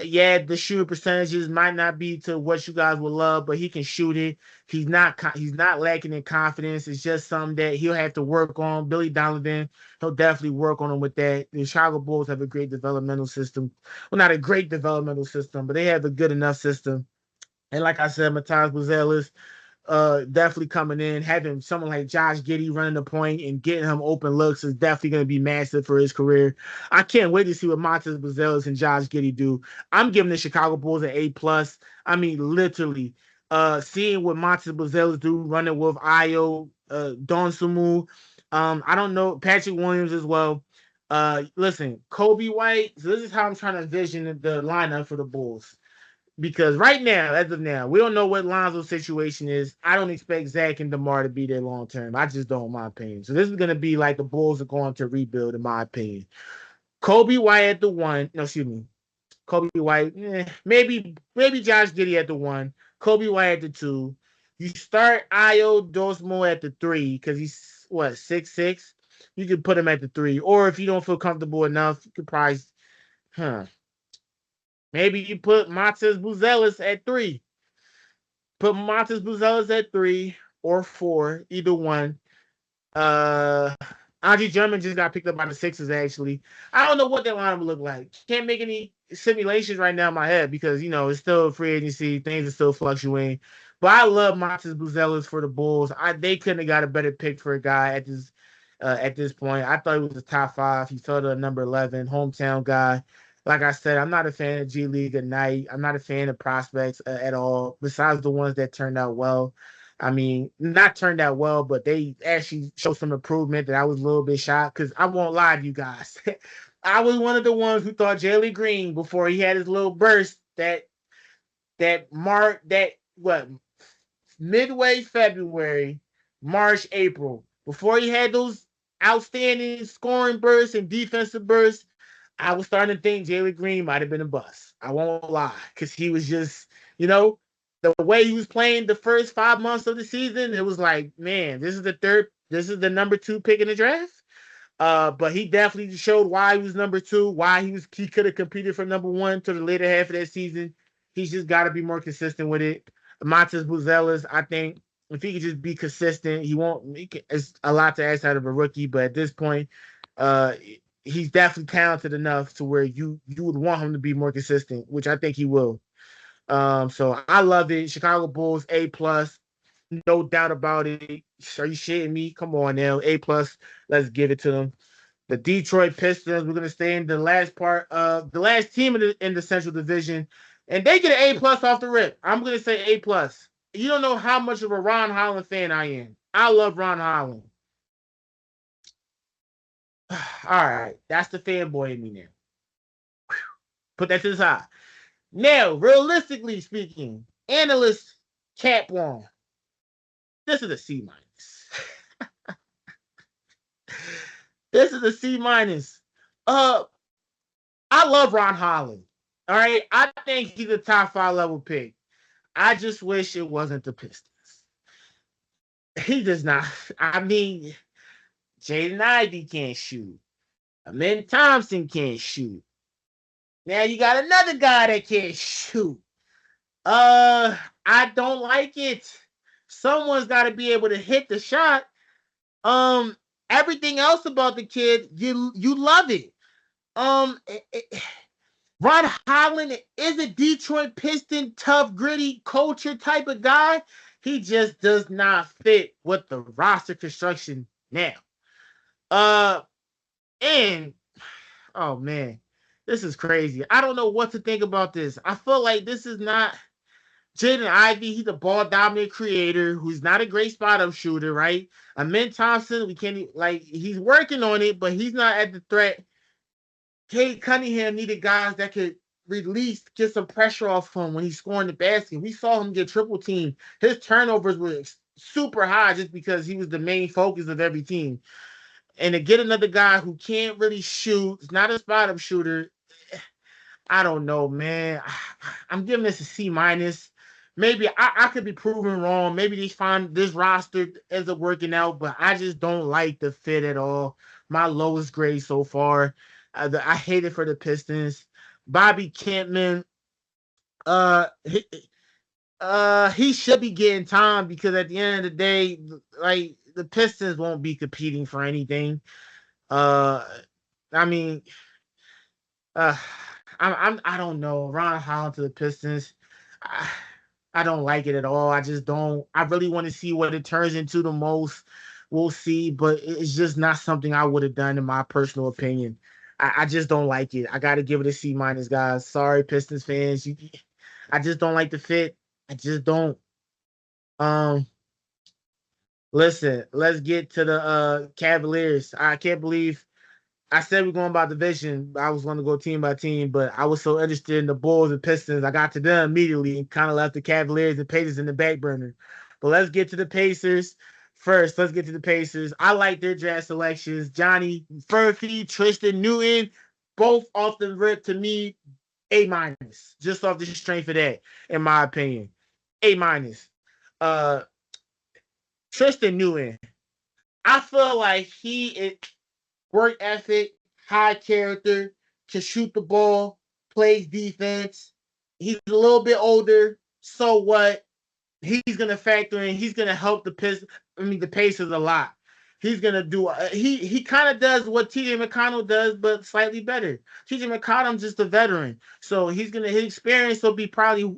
Yeah, the shooting percentages might not be to what you guys would love, but he can shoot it. He's not lacking in confidence. It's just something that he'll have to work on. Billy Donovan, he'll definitely work on him with that. The Chicago Bulls have a great developmental system. Well, not a great developmental system, but they have a good enough system. And like I said, Matthias Buzelis, definitely coming in, having someone like Josh Giddey running the point and getting him open looks is definitely going to be massive for his career. I can't wait to see what Montez Buzelis and Josh Giddey do. I'm giving the Chicago Bulls an A plus. I mean, literally, seeing what Montez Buzelis do running with Ayo, Don Sumu. I don't know Patrick Williams as well. Listen, Kobe White. So this is how I'm trying to envision the lineup for the Bulls. Because right now, as of now, we don't know what Lonzo's situation is. I don't expect Zach and DeMar to be there long term. I just don't, in my opinion. So this is going to be like the Bulls are going to rebuild, in my opinion. Kobe White at the 1. No, excuse me. Kobe White. Maybe Josh Giddey at the 1. Kobe White at the 2. You start Ayo Dosmo at the 3 because he's what 6'6", you could put him at the 3. Or if you don't feel comfortable enough, you could probably, maybe you put Montez Buzelis at 3. Put Montez Buzelis at 3 or 4, either one. Uh, Andre Drummond just got picked up by the Sixers. Actually, I don't know what that line would look like. Can't make any simulations right now in my head because it's still free agency. Things are still fluctuating. But I love Montez Buzelis for the Bulls. They couldn't have got a better pick for a guy at this point. I thought he was a top 5. He fell to number 11, hometown guy. Like I said, I'm not a fan of G League Ignite. I'm not a fan of prospects at all, besides the ones that turned out well. I mean, not turned out well, but they actually showed some improvement that I was a little bit shocked because I won't lie to you guys. I was one of the ones who thought Jalen Green, before he had his little burst, that midway February, March, April, before he had those outstanding scoring bursts and defensive bursts, I was starting to think Jalen Green might have been a bust. I won't lie, because he was just, the way he was playing the first 5 months of the season, it was like, man, this is the number 2 pick in the draft. But he definitely showed why he was number 2, why he could have competed for number 1 to the later half of that season. He's just got to be more consistent with it. Montez Buzelis, I think, if he could just be consistent, it's a lot to ask out of a rookie, but at this point, he's definitely talented enough to where you would want him to be more consistent, which I think he will. So I love it. Chicago Bulls, A+, no doubt about it. Are you shitting me? Come on now, A+. Let's give it to them. The Detroit Pistons, we're gonna stay in the last part of the last team in the Central Division, and they get an A+ off the rip. I'm gonna say A+. You don't know how much of a Ron Holland fan I am. I love Ron Holland. All right, that's the fanboy in me now. Put that to the side. Now, realistically speaking, analyst Cap Wong, this is a C-. This is a C-. I love Ron Holland. All right, I think he's a top 5 level pick. I just wish it wasn't the Pistons. He does not. I mean, Jaden Ivey can't shoot. Amen Thompson can't shoot. Now you got another guy that can't shoot. I don't like it. Someone's got to be able to hit the shot. Everything else about the kid, you love it. Ron Holland is a Detroit Piston, tough, gritty culture type of guy. He just does not fit with the roster construction now. And oh man, this is crazy. I don't know what to think about this. I feel like this is not Jaden Ivey. He's a ball dominant creator who's not a great spot up shooter, right? Amen Thompson, we can't he's working on it, but he's not at the threat. Cade Cunningham needed guys that could get some pressure off him when he's scoring the basket. We saw him get triple teamed. His turnovers were super high just because he was the main focus of every team. And to get another guy who can't really shoot, is not a spot up shooter, I don't know, man. I'm giving this a C-. Maybe I could be proven wrong. Maybe they find this roster ends up working out, but I just don't like the fit at all. My lowest grade so far. I hate it for the Pistons. Bobby Kentman, he should be getting time because at the end of the day, like the Pistons won't be competing for anything. I mean, I don't know. Ron Holland to the Pistons. I don't like it at all. I just don't. I really want to see what it turns into the most. We'll see, but it's just not something I would have done in my personal opinion. I just don't like it. I got to give it a C-, guys. Sorry, Pistons fans. I just don't like the fit. I just don't. Listen, let's get to the Cavaliers. I can't believe I said we're going by division. I was going to go team by team, but I was so interested in the Bulls and Pistons. I got to them immediately and kind of left the Cavaliers and Pacers in the back burner. But let's get to the Pacers. First, let's get to the Pacers. I like their draft selections. Johnny Furphy, Tristan Newton, both off the rip to me, A-, just off the strength of that, in my opinion. A-. Tristan Newton. I feel like he is work ethic, high character, can shoot the ball, plays defense. He's a little bit older. So what? He's gonna factor in. He's gonna help the Pacers a lot. He's gonna do. He kind of does what T.J. McConnell does, but slightly better. T.J. McConnell's just a veteran, so his experience will be probably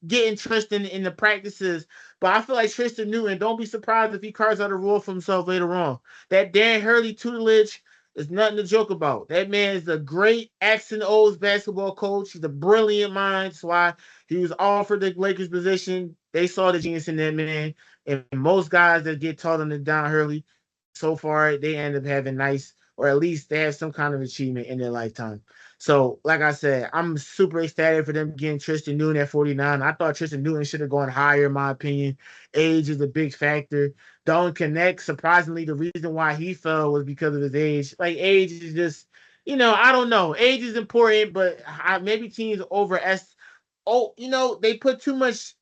getting Tristan in the practices. But I feel like Tristan Newton. Don't be surprised if he carves out a role for himself later on. That Dan Hurley tutelage is nothing to joke about. That man is a great X and O's basketball coach. He's a brilliant mind. That's why he was offered the Lakers position. They saw the genius in that man. And most guys that get taught under Don Hurley, so far, they end up having nice, or at least they have some kind of achievement in their lifetime. So, like I said, I'm super ecstatic for them getting Tristan Newton at 49. I thought Tristan Newton should have gone higher, in my opinion. Age is a big factor. Don't connect. Surprisingly, the reason why he fell was because of his age. Like, age is just, I don't know. Age is important, but maybe teams they put too much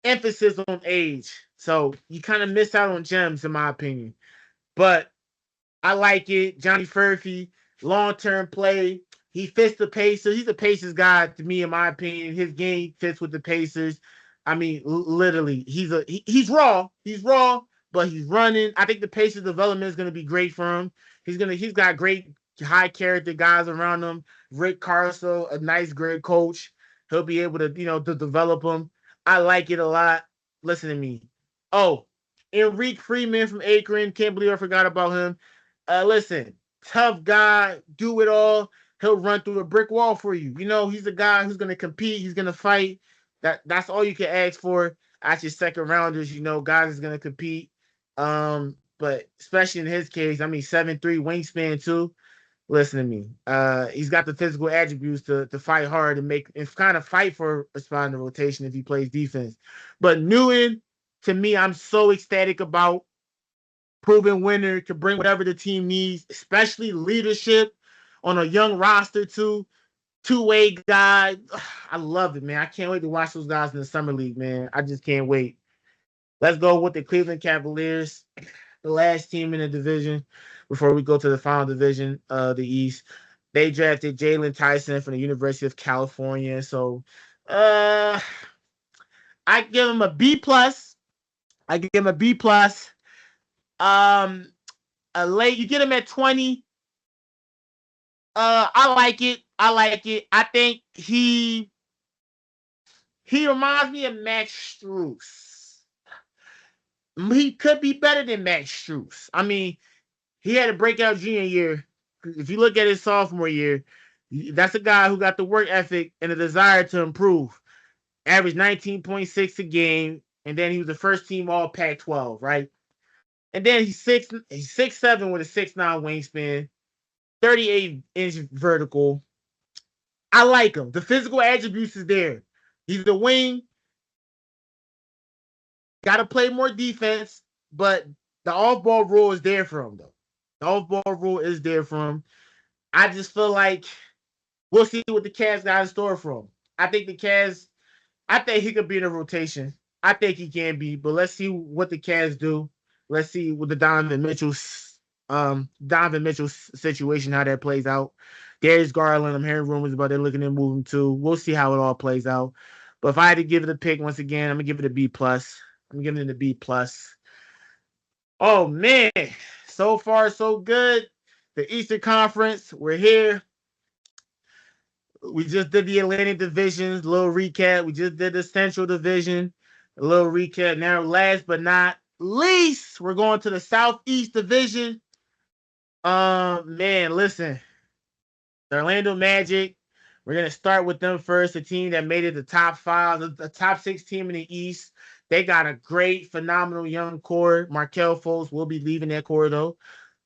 emphasis on age. So you kind of miss out on gems, in my opinion. But I like it. Johnny Furphy, long-term play. He fits the Pacers. He's a Pacers guy to me, in my opinion. His game fits with the Pacers. I mean, literally, he's raw. He's raw, but he's running. I think the Pacers development is going to be great for him. He's got great high character guys around him. Rick Caruso, a nice, great coach. He'll be able to, to develop him. I like it a lot. Listen to me. Oh, Enrique Freeman from Akron. Can't believe I forgot about him. Listen, tough guy, do it all. He'll run through a brick wall for you. He's a guy who's going to compete. He's going to fight. That's all you can ask for at your second rounders. Guys is going to compete. But especially in his case, 7'3" wingspan too. Listen to me. He's got the physical attributes to fight hard and kind of fight for a spot in the rotation if he plays defense. But Newton, to me, I'm so ecstatic about. Proven winner, can bring whatever the team needs, especially leadership on a young roster too. Two-way guy. I love it, man. I can't wait to watch those guys in the summer league, man. I just can't wait. Let's go with the Cleveland Cavaliers, the last team in the division before we go to the final division, the East. They drafted Jalen Tyson from the University of California. So I give him a B plus. You get him at 20. I like it. I think he reminds me of Max Strus. He could be better than Max Strus. He had a breakout junior year. If you look at his sophomore year, that's a guy who got the work ethic and the desire to improve. Averaged 19.6 a game, and then he was the first team all Pac-12, right? And then he's 6'7" with a 6'9" wingspan, 38-inch vertical. I like him. The physical attributes is there. He's the wing. Got to play more defense, but the off-ball rule is there for him, though. The off-ball rule is there for him. I just feel like we'll see what the Cavs got in store for him. I think he could be in a rotation. I think he can be, but let's see what the Cavs do. Let's see what the Donovan Mitchell situation, how that plays out. Darius Garland, I'm hearing rumors about they're looking to move him too. We'll see how it all plays out. But if I had to give it a pick once again, I'm gonna give it a B plus. I'm giving it a B plus. Oh man, so far so good. The Eastern Conference, we're here. We just did the Atlantic divisions, a little recap. We just did the Central Division, a little recap. Now, last but not least, we're going to the Southeast Division. Man, listen, the Orlando Magic. We're gonna start with them first. A team that made it the top 5, the top 6 team in the East. They got a great, phenomenal young core. Markelle Fultz will be leaving that core though.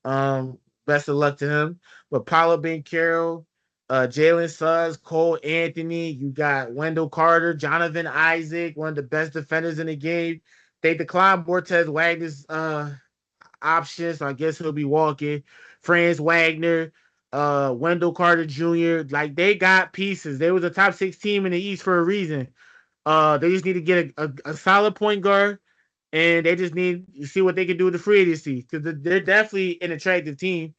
Best of luck to him. But Paolo Banchero, Jalen Suggs, Cole Anthony. You got Wendell Carter, Jonathan Isaac, one of the best defenders in the game. They declined Bortez Wagner's option, so I guess he'll be walking. Franz Wagner, Wendell Carter Jr. Like, they got pieces. They was a top 6 team in the East for a reason. They just need to get a solid point guard and they just need to see what they can do with the free agency because they're definitely an attractive team.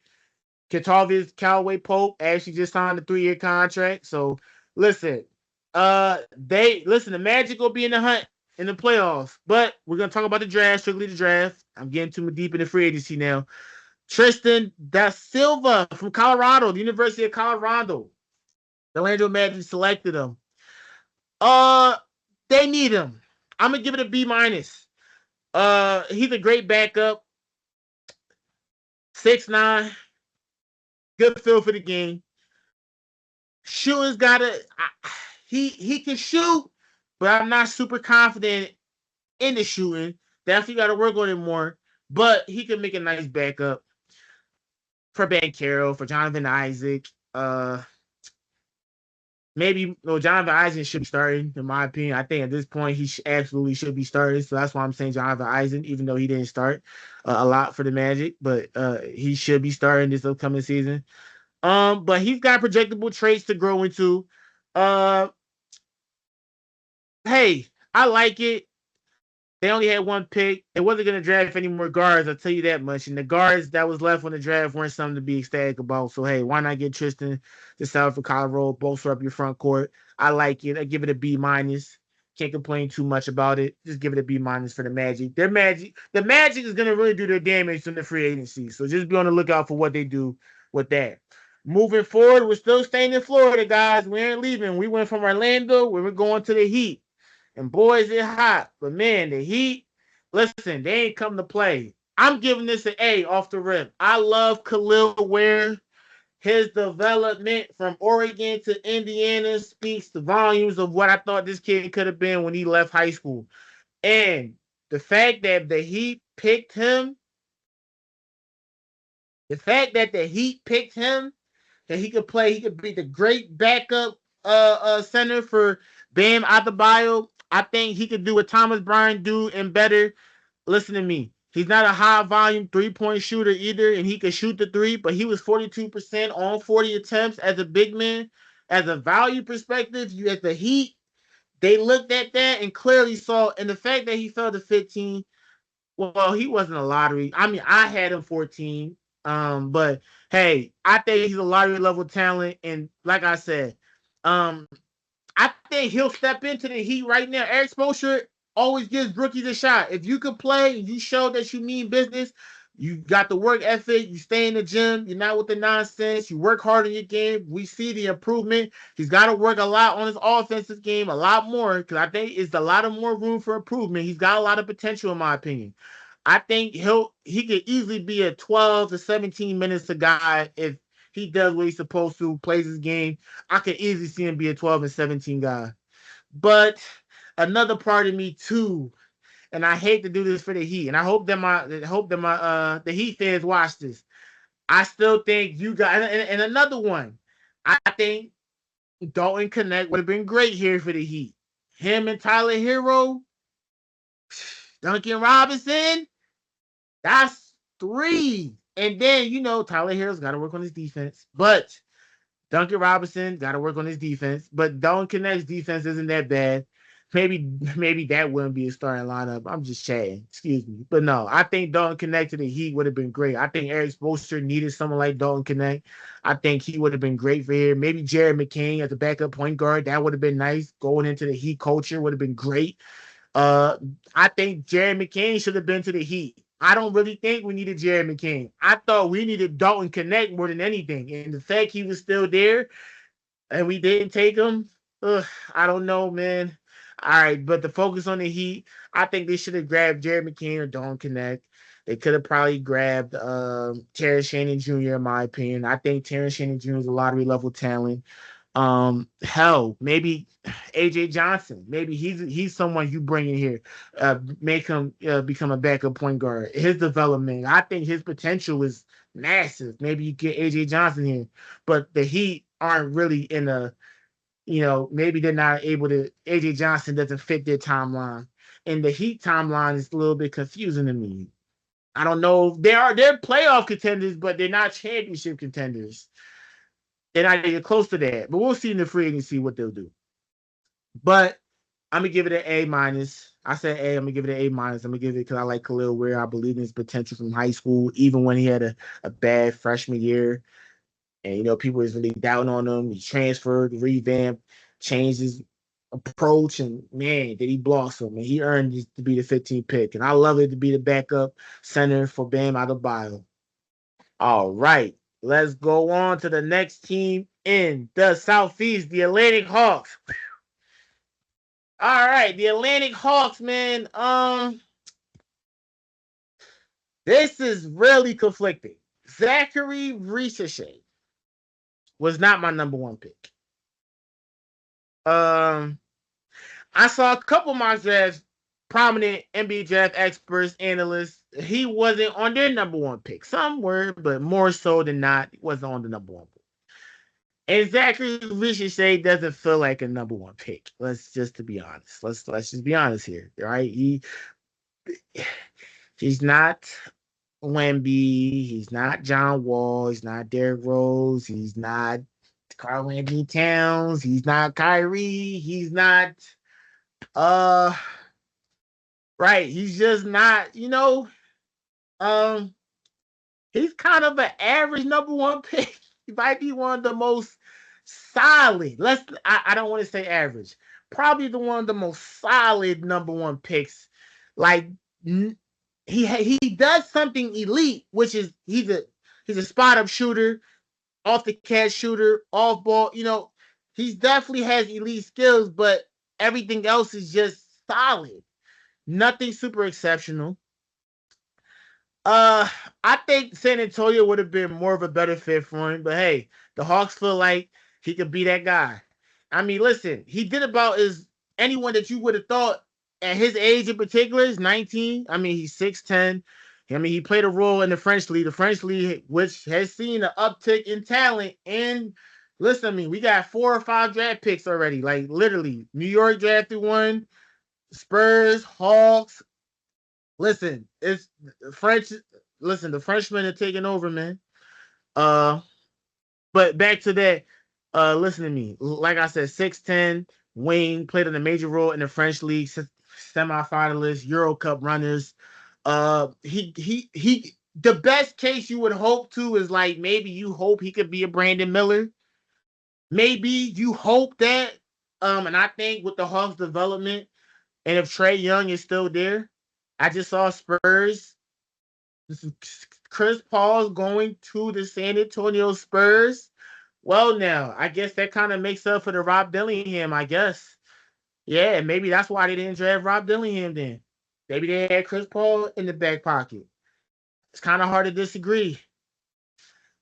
Kentavious Callaway Pope actually just signed a 3-year contract. So listen, the Magic will be in the hunt in the playoffs. But we're gonna talk about the draft, strictly the draft. I'm getting too deep in the free agency now. Tristan Da Silva from Colorado, the University of Colorado. The Orlando Magic selected him. Uh, they need him. I'm gonna give it a B minus. He's a great backup. 6'9", good feel for the game. Shooting's he can shoot, but I'm not super confident in the shooting. Definitely got to work on it more. But he can make a nice backup for Banchero, for Jonathan Isaac. Maybe Jonathan Isaac should be starting, in my opinion. I think at this point he absolutely should be starting. So that's why I'm saying Jonathan Isaac, even though he didn't start a lot for the Magic, but he should be starting this upcoming season. But he's got projectable traits to grow into. Uh, hey, I like it. They only had one pick. They wasn't going to draft any more guards, I'll tell you that much. And the guards that was left on the draft weren't something to be ecstatic about. So, hey, why not get Tristan to sell for Colorado, bolster up your front court? I like it. I give it a B minus. Can't complain too much about it. Just give it a B minus for the Magic. The Magic is going to really do their damage in the free agency. So just be on the lookout for what they do with that. Moving forward, we're still staying in Florida, guys. We ain't leaving. We went from Orlando. We're going to the Heat. And boys, it's hot. But man, the Heat, listen, they ain't come to play. I'm giving this an A off the rip. I love Khalil Ware. His development from Oregon to Indiana speaks the volumes of what I thought this kid could have been when he left high school. And the fact that the Heat picked him, that he could play, he could be the great backup center for Bam Adebayo. I think he could do what Thomas Bryant do and better. Listen to me. He's not a high volume 3-point shooter either, and he could shoot the three, but he was 42% on 40 attempts as a big man. As a value perspective, you at the Heat, they looked at that and clearly saw, and the fact that he fell to 15, well, he wasn't a lottery. I mean, I had him 14. But hey, I think he's a lottery level talent, and like I said, I think he'll step into the Heat right now. Eric Spoelstra always gives rookies a shot. If you can play and you show that you mean business, you got the work ethic, you stay in the gym, you're not with the nonsense, you work hard in your game. We see the improvement. He's got to work a lot on his offensive game, a lot more, because I think it's a lot of more room for improvement. He's got a lot of potential, in my opinion. I think he could easily be a 12 to 17 minutes a guy if he does what he's supposed to, plays his game. I could easily see him be a 12 and 17 guy. But another part of me too, and I hate to do this for the Heat, and I hope that the Heat fans watch this. I still think you got and another one. I think Dalton Connect would have been great here for the Heat. Him and Tyler Hero, Duncan Robinson. That's 3. And then, Tyler Hero's got to work on his defense. But Duncan Robinson got to work on his defense. But Dalton Connect's defense isn't that bad. Maybe that wouldn't be a starting lineup. I'm just chatting. Excuse me. But no, I think Dalton Connect to the Heat would have been great. I think Eric Spoelstra needed someone like Dalton Connect. I think he would have been great for here. Maybe Jared McCain as a backup point guard. That would have been nice. Going into the Heat culture would have been great. I think Jared McCain should have been to the Heat. I don't really think we needed Jared McCain. I thought we needed Dalton Connect more than anything. And the fact he was still there and we didn't take him, I don't know, man. All right, but the focus on the Heat, I think they should have grabbed Jared McCain or Dalton Connect. They could have probably grabbed Terrence Shannon Jr., in my opinion. I think Terrence Shannon Jr. is a lottery level talent. Hell, maybe AJ Johnson. Maybe he's someone you bring in here, make him become a backup point guard. His development, I think his potential is massive. Maybe you get AJ Johnson here, but the Heat aren't really in a, maybe they're not able to. AJ Johnson doesn't fit their timeline, and the Heat timeline is a little bit confusing to me. I don't know. They're playoff contenders, but they're not championship contenders. They're not even close to that. But we'll see in the free agency what they'll do. But I'm gonna give it an A minus. I said A. I'm gonna give it an A minus. I'm gonna give it because I like Khalil Ware. I believe in his potential from high school, even when he had a bad freshman year, and people was really down on him. He transferred, revamped, changed his approach, and man, did he blossom? And he earned it to be the 15th pick. And I love it to be the backup center for Bam Adebayo. All right, let's go on to the next team in the Southeast, the Atlantic Hawks. All right, the Atlantic Hawks, man. This is really conflicting. Zachary Ricochet was not my number one pick. Um, I saw a couple mock drafts, prominent NBA draft experts, analysts. He wasn't on their number one pick. Some were, but more so than not, he wasn't on the number one pick. And Zachary Ricochet doesn't feel like a number one pick. Let's just to be honest. Let's just be honest here. All right. He's not Wemby. He's not John Wall. He's not Derrick Rose. He's not Karl-Anthony Towns. He's not Kyrie. He's not right. He's just not, um he's kind of an average number one pick. He might be one of the most solid. I don't want to say average. Probably the one of the most solid number one picks. Like he does something elite, which is he's a spot up shooter, off the catch shooter, off ball. He definitely has elite skills, but everything else is just solid. Nothing super exceptional. I think San Antonio would have been more of a better fit for him, but hey, the Hawks feel like he could be that guy. I mean, listen, he did about as anyone that you would have thought at his age in particular is 19. I mean, he's 6'10". I mean, he played a role in the French League, which has seen an uptick in talent. And listen, I mean, we got 4 or 5 draft picks already. Like literally, New York drafted one, Spurs, Hawks. Listen, it's French. Listen, the Frenchmen are taking over, man. But back to that. Listen to me. Like I said, 6'10", wing, played in a major role in the French league, semifinalists, Euro Cup runners. He. The best case you would hope to is like maybe you hope he could be a Brandon Miller. Maybe you hope that. And I think with the Hawks development, and if Trae Young is still there, I just saw Spurs. Chris Paul's going to the San Antonio Spurs. Well, now, I guess that kind of makes up for the Rob Dillingham, I guess. Yeah, maybe that's why they didn't draft Rob Dillingham then. Maybe they had Chris Paul in the back pocket. It's kind of hard to disagree.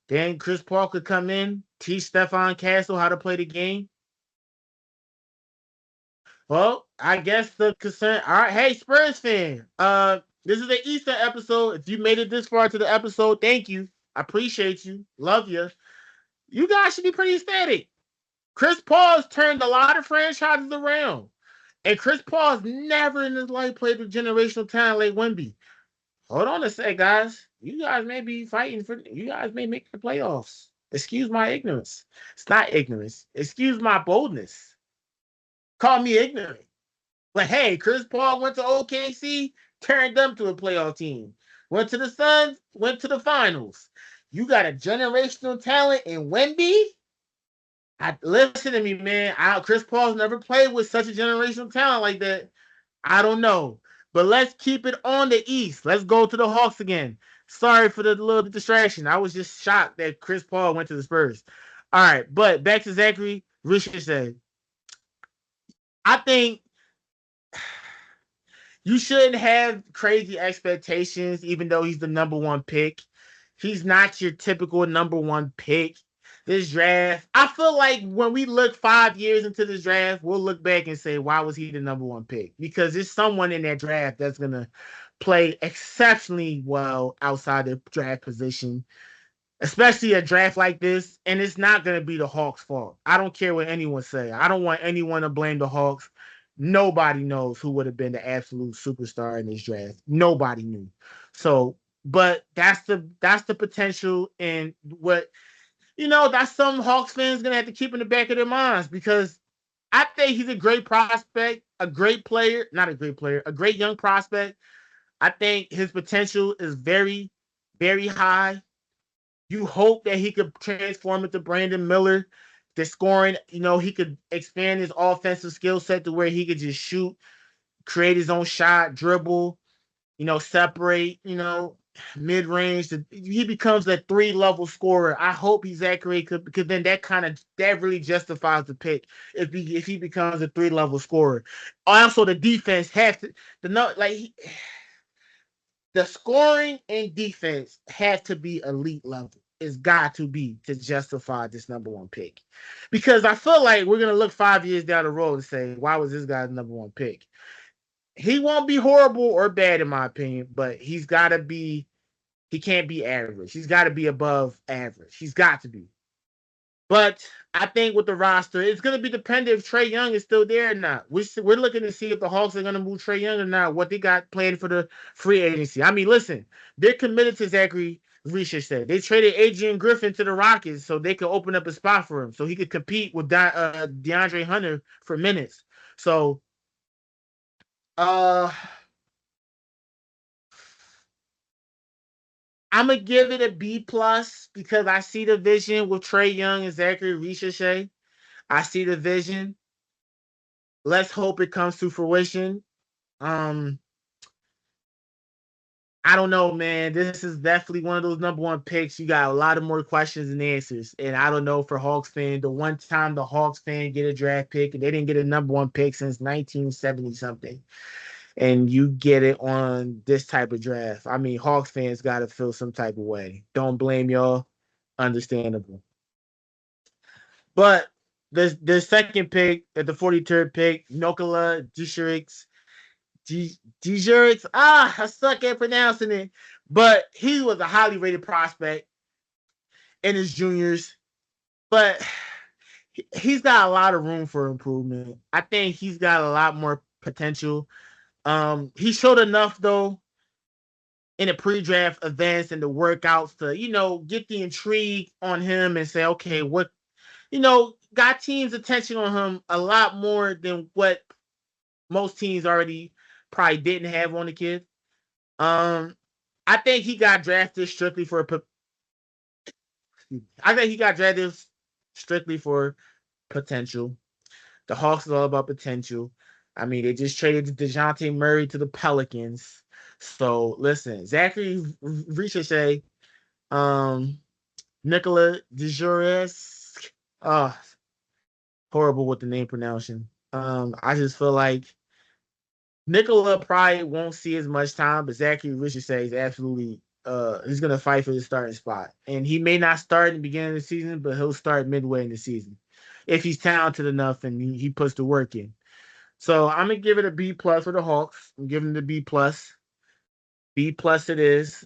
Then Chris Paul could come in, teach Stephon Castle how to play the game. Well, I guess the concern. All right, hey Spurs fan. This is the Easter episode. If you made it this far to the episode, thank you. I appreciate you. Love you. You guys should be pretty ecstatic. Chris Paul's turned a lot of franchises around, and Chris Paul's never in his life played with generational talent like Wemby. Hold on a sec, guys. You guys may be fighting for. You guys may make the playoffs. Excuse my ignorance. It's not ignorance. Excuse my boldness. Call me ignorant. But hey, Chris Paul went to OKC, turned them to a playoff team. Went to the Suns, went to the finals. You got a generational talent in Wemby? Listen to me, man. Chris Paul's never played with such a generational talent like that. I don't know. But let's keep it on the East. Let's go to the Hawks again. Sorry for the little distraction. I was just shocked that Chris Paul went to the Spurs. All right, but back to Zachary Ricochet. I think you shouldn't have crazy expectations, even though he's the number one pick. He's not your typical number one pick. This draft, I feel like when we look 5 years into this draft, we'll look back and say, why was he the number one pick? Because there's someone in that draft that's going to play exceptionally well outside the draft position, especially a draft like this. And it's not going to be the Hawks' fault. I don't care what anyone say. I don't want anyone to blame the Hawks. Nobody knows who would have been the absolute superstar in this draft. Nobody knew. So, but that's the potential, and what that's some Hawks fans gonna have to keep in the back of their minds, because I think he's a great prospect, a great player, not a great player, a great young prospect. I think his potential is very, very high. You hope that he could transform into Brandon Miller. The scoring, he could expand his offensive skill set to where he could just shoot, create his own shot, dribble, separate, mid range. He becomes a 3-level scorer. I hope he's accurate because then that really justifies the pick if he becomes a 3-level scorer. Also, the defense has to the scoring and defense have to be elite level. It's got to be to justify this number one pick. Because I feel like we're gonna look 5 years down the road and say, why was this guy the number one pick? He won't be horrible or bad in my opinion, but he can't be average. He's got to be above average. He's got to be. But I think with the roster, it's going to be dependent if Trae Young is still there or not. We're looking to see if the Hawks are going to move Trae Young or not, what they got planned for the free agency. I mean, listen, they're committed to Zachary Richardson. They traded Adrian Griffin to the Rockets so they could open up a spot for him so he could compete with DeAndre Hunter for minutes. So, I'm gonna give it a B plus because I see the vision with Trae Young and Zachary Richardson. I see the vision. Let's hope it comes to fruition. I don't know, man. This is definitely one of those number one picks. You got a lot of more questions than answers. And I don't know for Hawks fan, the one time the Hawks fan get a draft pick, and they didn't get a number one pick since 1970 something. And you get it on this type of draft. I mean, Hawks fans got to feel some type of way. Don't blame y'all. Understandable. But the second pick, at the 43rd pick, Nikola Djuricz. I suck at pronouncing it. But he was a highly rated prospect in his juniors. But he's got a lot of room for improvement. I think he's got a lot more potential. He showed enough, though, in the pre-draft events and the workouts to, get the intrigue on him and say, okay, what, got teams' attention on him a lot more than what most teams already probably didn't have on the kid. I think he got drafted strictly for potential. The Hawks is all about potential. I mean, they just traded DeJounte Murray to the Pelicans. So listen, Zachary Richardson, Nikola Djuricz, horrible with the name pronouncing. I just feel like Nikola probably won't see as much time, but Zachary Richardson is absolutely he's gonna fight for the starting spot. And he may not start in the beginning of the season, but he'll start midway in the season if he's talented enough and he puts the work in. So I'm gonna give it a B plus for the Hawks. I'm giving it a B plus. B plus it is.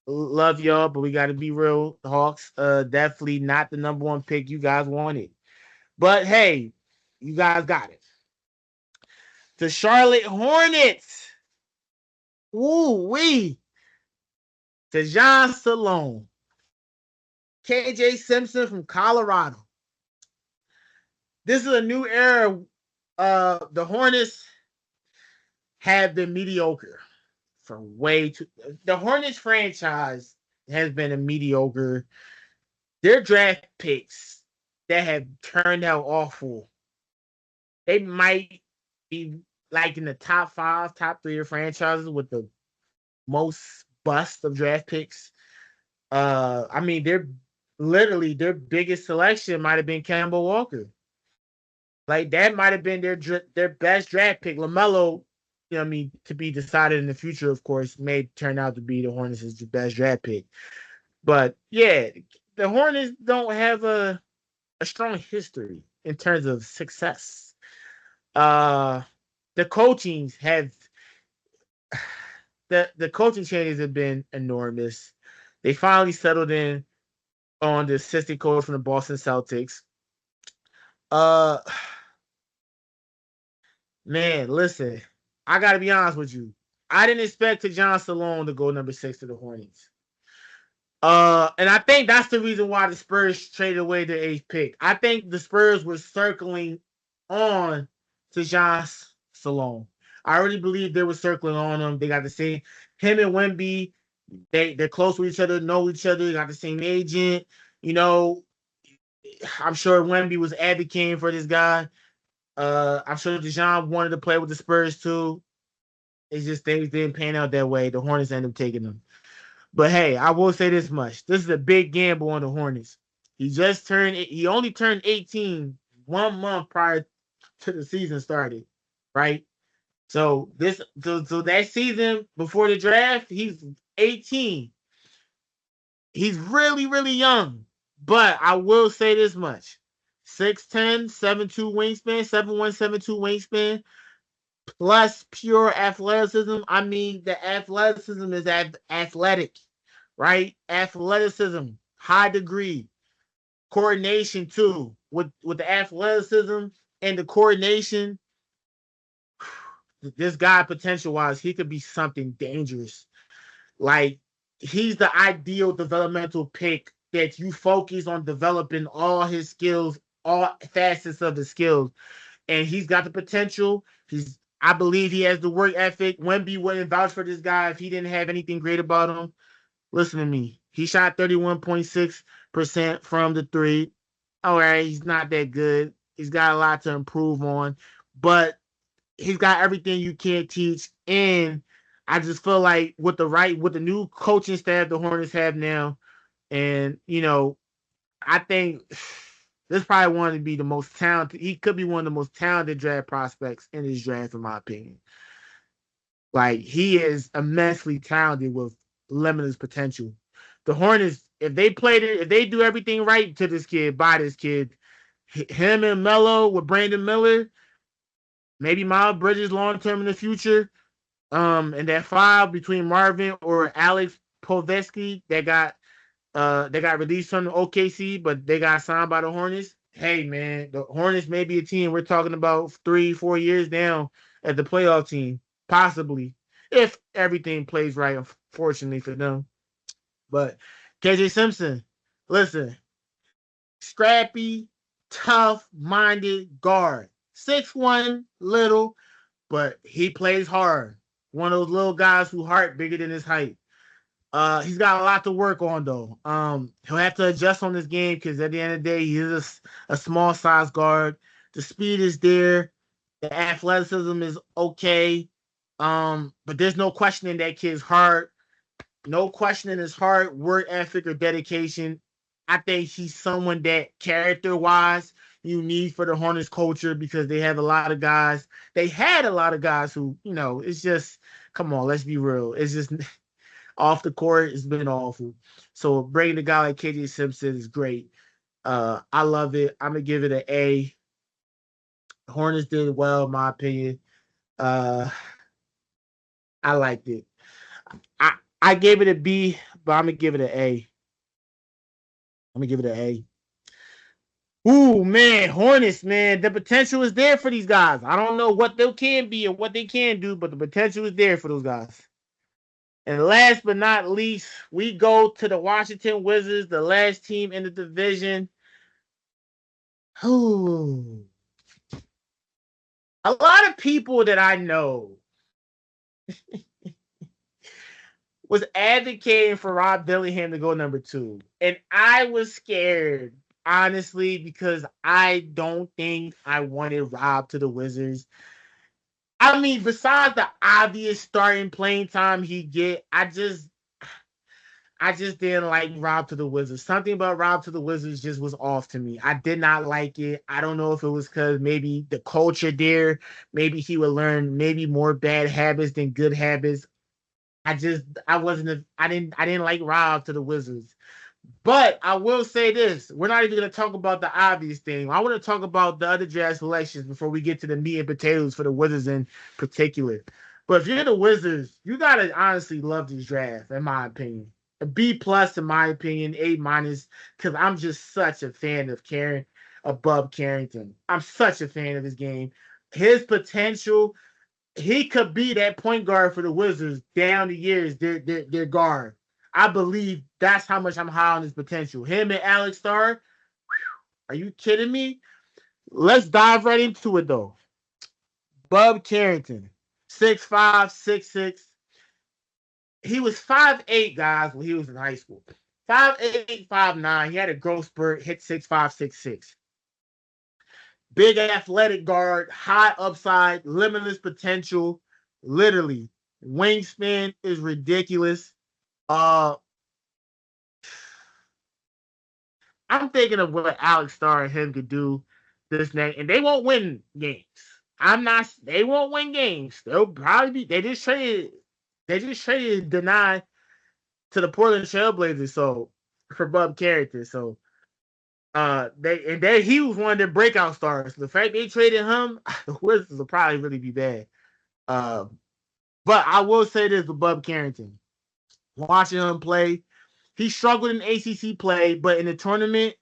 Love y'all, but we got to be real. The Hawks, definitely not the number one pick you guys wanted. But hey, you guys got it. The Charlotte Hornets. Woo wee. Dejan Salone. KJ Simpson from Colorado. This is a new era. The Hornets have been mediocre for way too. The Hornets franchise has been a mediocre. Their draft picks that have turned out awful. They might be like in the top 5, top 3 of franchises with the most bust of draft picks. I mean, their biggest selection might have been Kemba Walker. Like that might have been their best draft pick. LaMelo, to be decided in the future, of course, may turn out to be the Hornets' best draft pick. But yeah, the Hornets don't have a strong history in terms of success. The coachings have the coaching changes have been enormous. They finally settled in on the assistant coach from the Boston Celtics. Man, listen, I gotta be honest with you. I didn't expect John Salone to go number 6 to the Hornets. And I think that's the reason why the Spurs traded away their 8th pick. I think the Spurs were circling on to John alone. I already believe they were circling on him. They got the same. Him and Wemby, they're close with each other, know each other, got the same agent. You know, I'm sure Wemby was advocating for this guy. I'm sure Dejan wanted to play with the Spurs too. It's just things didn't pan out that way. The Hornets ended up taking them. But hey, I will say this much: this is a big gamble on the Hornets. He only turned 18 1 month prior to the season started, right? So that season before the draft, he's 18. He's really, really young. But I will say this much: 6'10", 7'2" wingspan, 7'1", 7'2" wingspan, plus pure athleticism. I mean, the athleticism is athletic, right? Athleticism, high degree. Coordination too. With the athleticism and the coordination, this guy potential wise, he could be something dangerous. Like, he's the ideal developmental pick that you focus on developing all his skills, all facets of the skills. And he's got the potential. I believe he has the work ethic. Wemby wouldn't vouch for this guy if he didn't have anything great about him. Listen to me. He shot 31.6% from the three. All right, he's not that good. He's got a lot to improve on, but he's got everything you can't teach. And I just feel like with the new coaching staff the Hornets have now, and I think this probably one to be the most talented. He could be one of the most talented draft prospects in this draft, in my opinion. Like, he is immensely talented with limitless potential. The Hornets, if they do everything right to this kid, by this kid, him and Melo with Brandon Miller, maybe Miles Bridges long term in the future, and that five between Marvin or Alex Povetsky that got released from the OKC, but they got signed by the Hornets. Hey man, the Hornets may be a team we're talking about 3-4 years down as the playoff team, possibly, if everything plays right, unfortunately for them. But KJ Simpson, listen, scrappy, tough-minded guard. 6'1", little, but he plays hard. One of those little guys who heart bigger than his height. He's got a lot to work on though. He'll have to adjust on this game because at the end of the day, he is a small size guard. The speed is there. The athleticism is okay. But there's no questioning that kid's heart. No questioning his heart, work ethic, or dedication. I think he's someone that character-wise you need for the Hornets culture because they have a lot of guys. They had a lot of guys who, it's just, come on, let's be real. It's just off the court, it's been awful. So bringing a guy like KJ Simpson is great. I love it. I'm gonna give it an A. Hornets did well, in my opinion. I liked it. I gave it a B, but I'm gonna give it an A. I'm gonna give it an A. Ooh, man, Hornets, man. The potential is there for these guys. I don't know what they can be or what they can do, but the potential is there for those guys. And last but not least, we go to the Washington Wizards, the last team in the division. Ooh. A lot of people that I know was advocating for Rob Dillingham to go number 2. And I was scared, honestly, because I don't think I wanted Rob to the Wizards. I mean, besides the obvious starting playing time he get, I just didn't like Rob to the Wizards. Something about Rob to the Wizards just was off to me. I did not like it. I don't know if it was because maybe the culture there, maybe he would learn maybe more bad habits than good habits. I didn't like Rob to the Wizards. But I will say this. We're not even going to talk about the obvious thing. I want to talk about the other draft selections before we get to the meat and potatoes for the Wizards in particular. But if you're the Wizards, you got to honestly love this draft, in my opinion. A B plus, in my opinion, A minus, because I'm just such a fan of Bub Carrington. I'm such a fan of his game. His potential, he could be that point guard for the Wizards down the years, their guard. I believe that's how much I'm high on his potential. Him and Alex Starr, are you kidding me? Let's dive right into it, though. Bub Carrington, 6'5", 6'6". He was 5'8", guys, when he was in high school. 5'8", 5'9". He had a growth spurt, hit 6'5", 6'6". Big athletic guard, high upside, limitless potential. Literally, wingspan is ridiculous. Uh, I'm thinking of what Alex Starr and him could do this next, and they won't win games. I'm not. They won't win games. They'll probably be. They just traded. Deny to the Portland Trailblazers. So for Bub Carrington. So he was one of their breakout stars. The fact they traded him, the Wizards will probably really be bad. But I will say this with Bub Carrington. Watching him play, he struggled in ACC play, but in the tournament,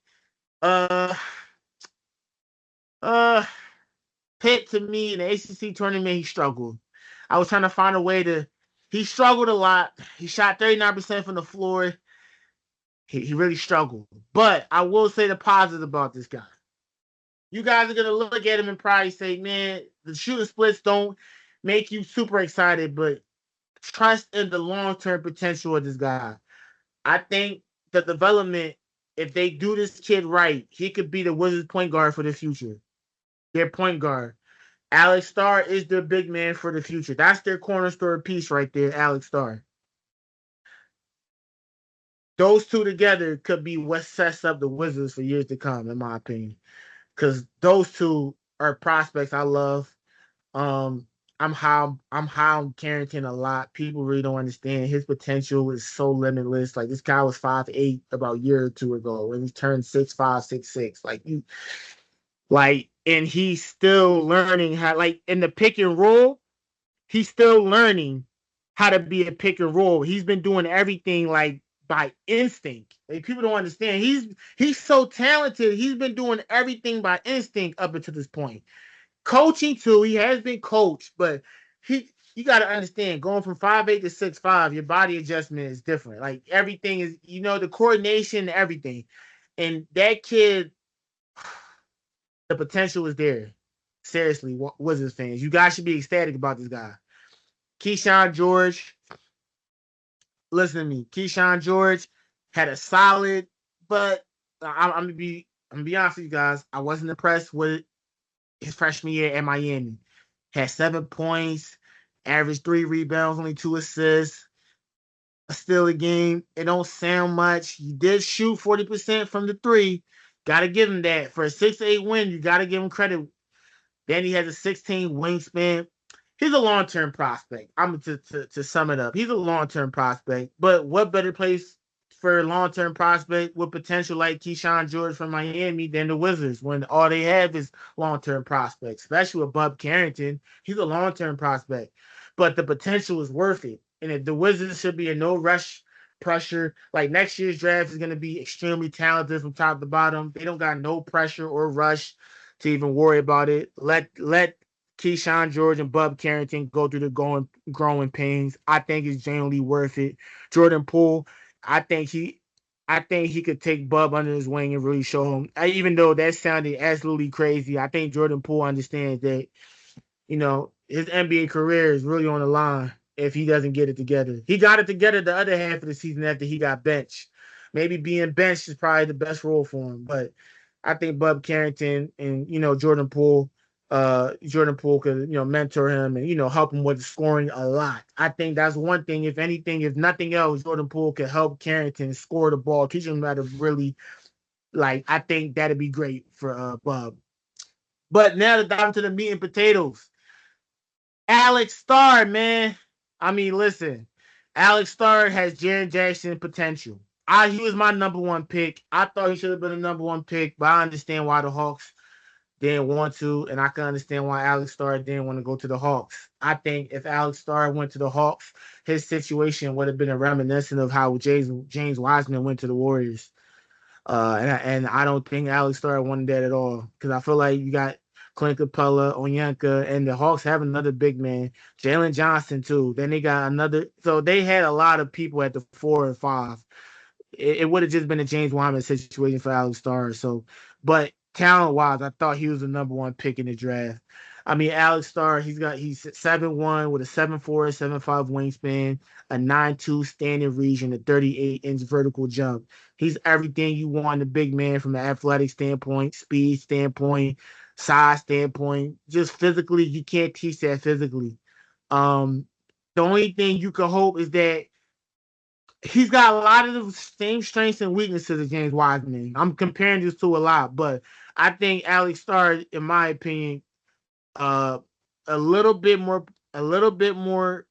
uh, uh, Pitt to me in the ACC tournament, he struggled. I was trying to find a way to. He struggled a lot. He shot 39% from the floor. He really struggled. But I will say the positive about this guy. You guys are going to look at him and probably say, man, the shooting splits don't make you super excited, but trust in the long-term potential of this guy. I think the development, if they do this kid right, he could be the Wizards point guard for the future. Their point guard. Alex Starr is their big man for the future. That's their cornerstone piece right there, Alex Starr. Those two together could be what sets up the Wizards for years to come, in my opinion. Because those two are prospects I love. I'm high on Carrington a lot. People really don't understand his potential is so limitless. Like this guy was 5'8" about a year or two ago, and he turned 6'5", 6'6". And he's still learning how. Like in the pick and roll, he's still learning how to be a pick and roll. He's been doing everything like by instinct. Like people don't understand. He's so talented. He's been doing everything by instinct up until this point. Coaching too, he has been coached, but you got to understand, going from 5'8" to 6'5", your body adjustment is different. Like everything is, the coordination, everything. And that kid, the potential is there. Seriously, Wizards fans, you guys should be ecstatic about this guy. Keyshawn George, listen to me. Keyshawn George had a solid, but I'm gonna be honest with you guys. I wasn't impressed with his freshman year at Miami. Had 7 points, averaged 3 rebounds, only 2 assists. Still a game. It don't sound much. He did shoot 40% from the 3. Gotta give him that. For a 6-8 win, you gotta give him credit. Then he has a 16 wingspan. He's a long-term prospect. I'm to sum it up. He's a long-term prospect. But what better place for a long-term prospect with potential like Keyshawn George from Miami than the Wizards when all they have is long-term prospects, especially with Bub Carrington. He's a long-term prospect. But the potential is worth it. And if the Wizards should be in no rush pressure, like next year's draft is going to be extremely talented from top to bottom. They don't got no pressure or rush to even worry about it. Let Keyshawn George and Bub Carrington go through the growing pains. I think it's genuinely worth it. Jordan Poole, I think he could take Bub under his wing and really show him. Even though that sounded absolutely crazy, I think Jordan Poole understands that, his NBA career is really on the line if he doesn't get it together. He got it together the other half of the season after he got benched. Maybe being benched is probably the best role for him, but I think Bub Carrington and Jordan Poole could mentor him and help him with scoring a lot. I think that's one thing. If anything, if nothing else, Jordan Poole could help Carrington score the ball, teach him how to really I think that'd be great for Bub. But now to dive into the meat and potatoes. Alex Starr, man. I mean, listen, Alex Starr has Jaren Jackson potential. He was my number 1 pick. I thought he should have been a number 1 pick, but I understand why the Hawks didn't want to, and I can understand why Alex Starr didn't want to go to the Hawks. I think if Alex Starr went to the Hawks, his situation would have been a reminiscent of how James Wiseman went to the Warriors. And I don't think Alex Starr wanted that at all, because I feel like you got Clint Capella, Onyenka, and the Hawks have another big man, Jalen Johnson too. Then they got another, so they had a lot of people at the 4 and 5. It would have just been a James Wiseman situation for Alex Starr. So, but talent-wise, I thought he was the number one pick in the draft. I mean, Alex Starr, he's 7'1" with a 7'4", 7'5" wingspan, a 9'2" standing region, a 38-inch vertical jump. He's everything you want in a big man from an athletic standpoint, speed standpoint, size standpoint. Just physically, you can't teach that physically. Um, the only thing you can hope is that he's got a lot of the same strengths and weaknesses as James Wiseman. I'm comparing these two a lot, but I think Alex Starr, in my opinion, uh, a little bit more, a little bit more.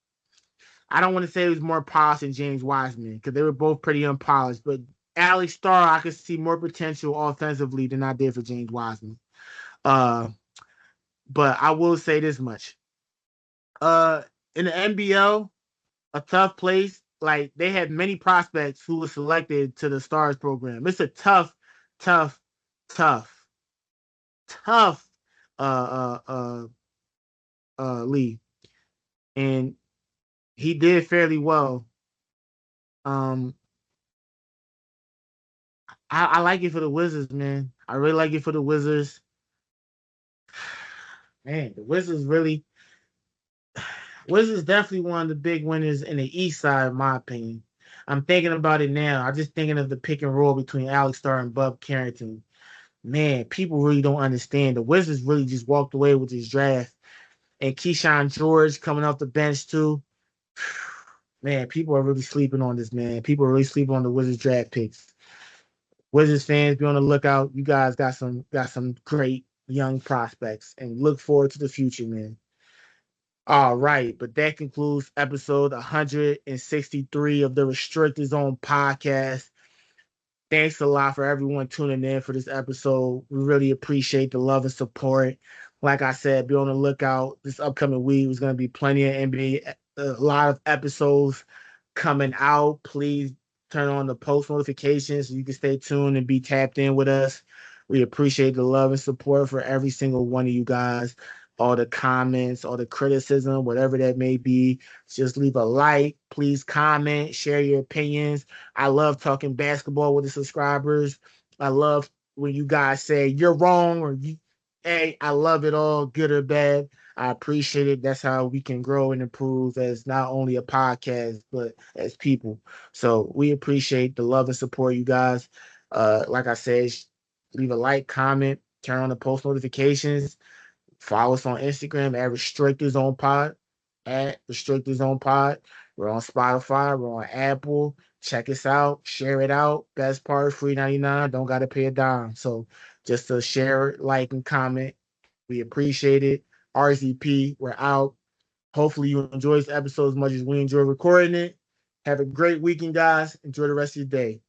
I don't want to say he was more polished than James Wiseman because they were both pretty unpolished, but Alex Starr, I could see more potential offensively than I did for James Wiseman. Uh, but I will say this much: uh, in the NBL, a tough place. Like they had many prospects who were selected to the Stars program. It's a tough, tough, tough, tough uh uh uh league. And he did fairly well. Um I like it for the Wizards, man. I really like it for the Wizards. Man, the Wizards definitely one of the big winners in the East side, in my opinion. I'm thinking about it now. I'm just thinking of the pick and roll between Alex Starr and Bub Carrington. Man, people really don't understand. The Wizards really just walked away with this draft. And Keyshawn George coming off the bench too. Man, people are really sleeping on this, man. People are really sleeping on the Wizards draft picks. Wizards fans, be on the lookout. You guys got some great young prospects and look forward to the future, man. All right, but that concludes episode 163 of the Restricted Zone podcast. Thanks a lot for everyone tuning in for this episode. We really appreciate the love and support. Like I said, be on the lookout. This upcoming week is going to be plenty of NBA, a lot of episodes coming out. Please turn on the post notifications so you can stay tuned and be tapped in with us. We appreciate the love and support for every single one of you guys. All the comments, all the criticism, whatever that may be. Just leave a like. Please comment, share your opinions. I love talking basketball with the subscribers. I love when you guys say you're wrong or hey, I love it all, good or bad. I appreciate it. That's how we can grow and improve as not only a podcast, but as people. So we appreciate the love and support, you guys. Like I said, leave a like, comment, turn on the post notifications. Follow us on Instagram at Restricted Zone Pod. At Restricted Zone Pod. We're on Spotify. We're on Apple. Check us out. Share it out. Best part, free 99. Don't got to pay a dime. So just to share, like, and comment. We appreciate it. RZP, we're out. Hopefully you enjoy this episode as much as we enjoy recording it. Have a great weekend, guys. Enjoy the rest of your day.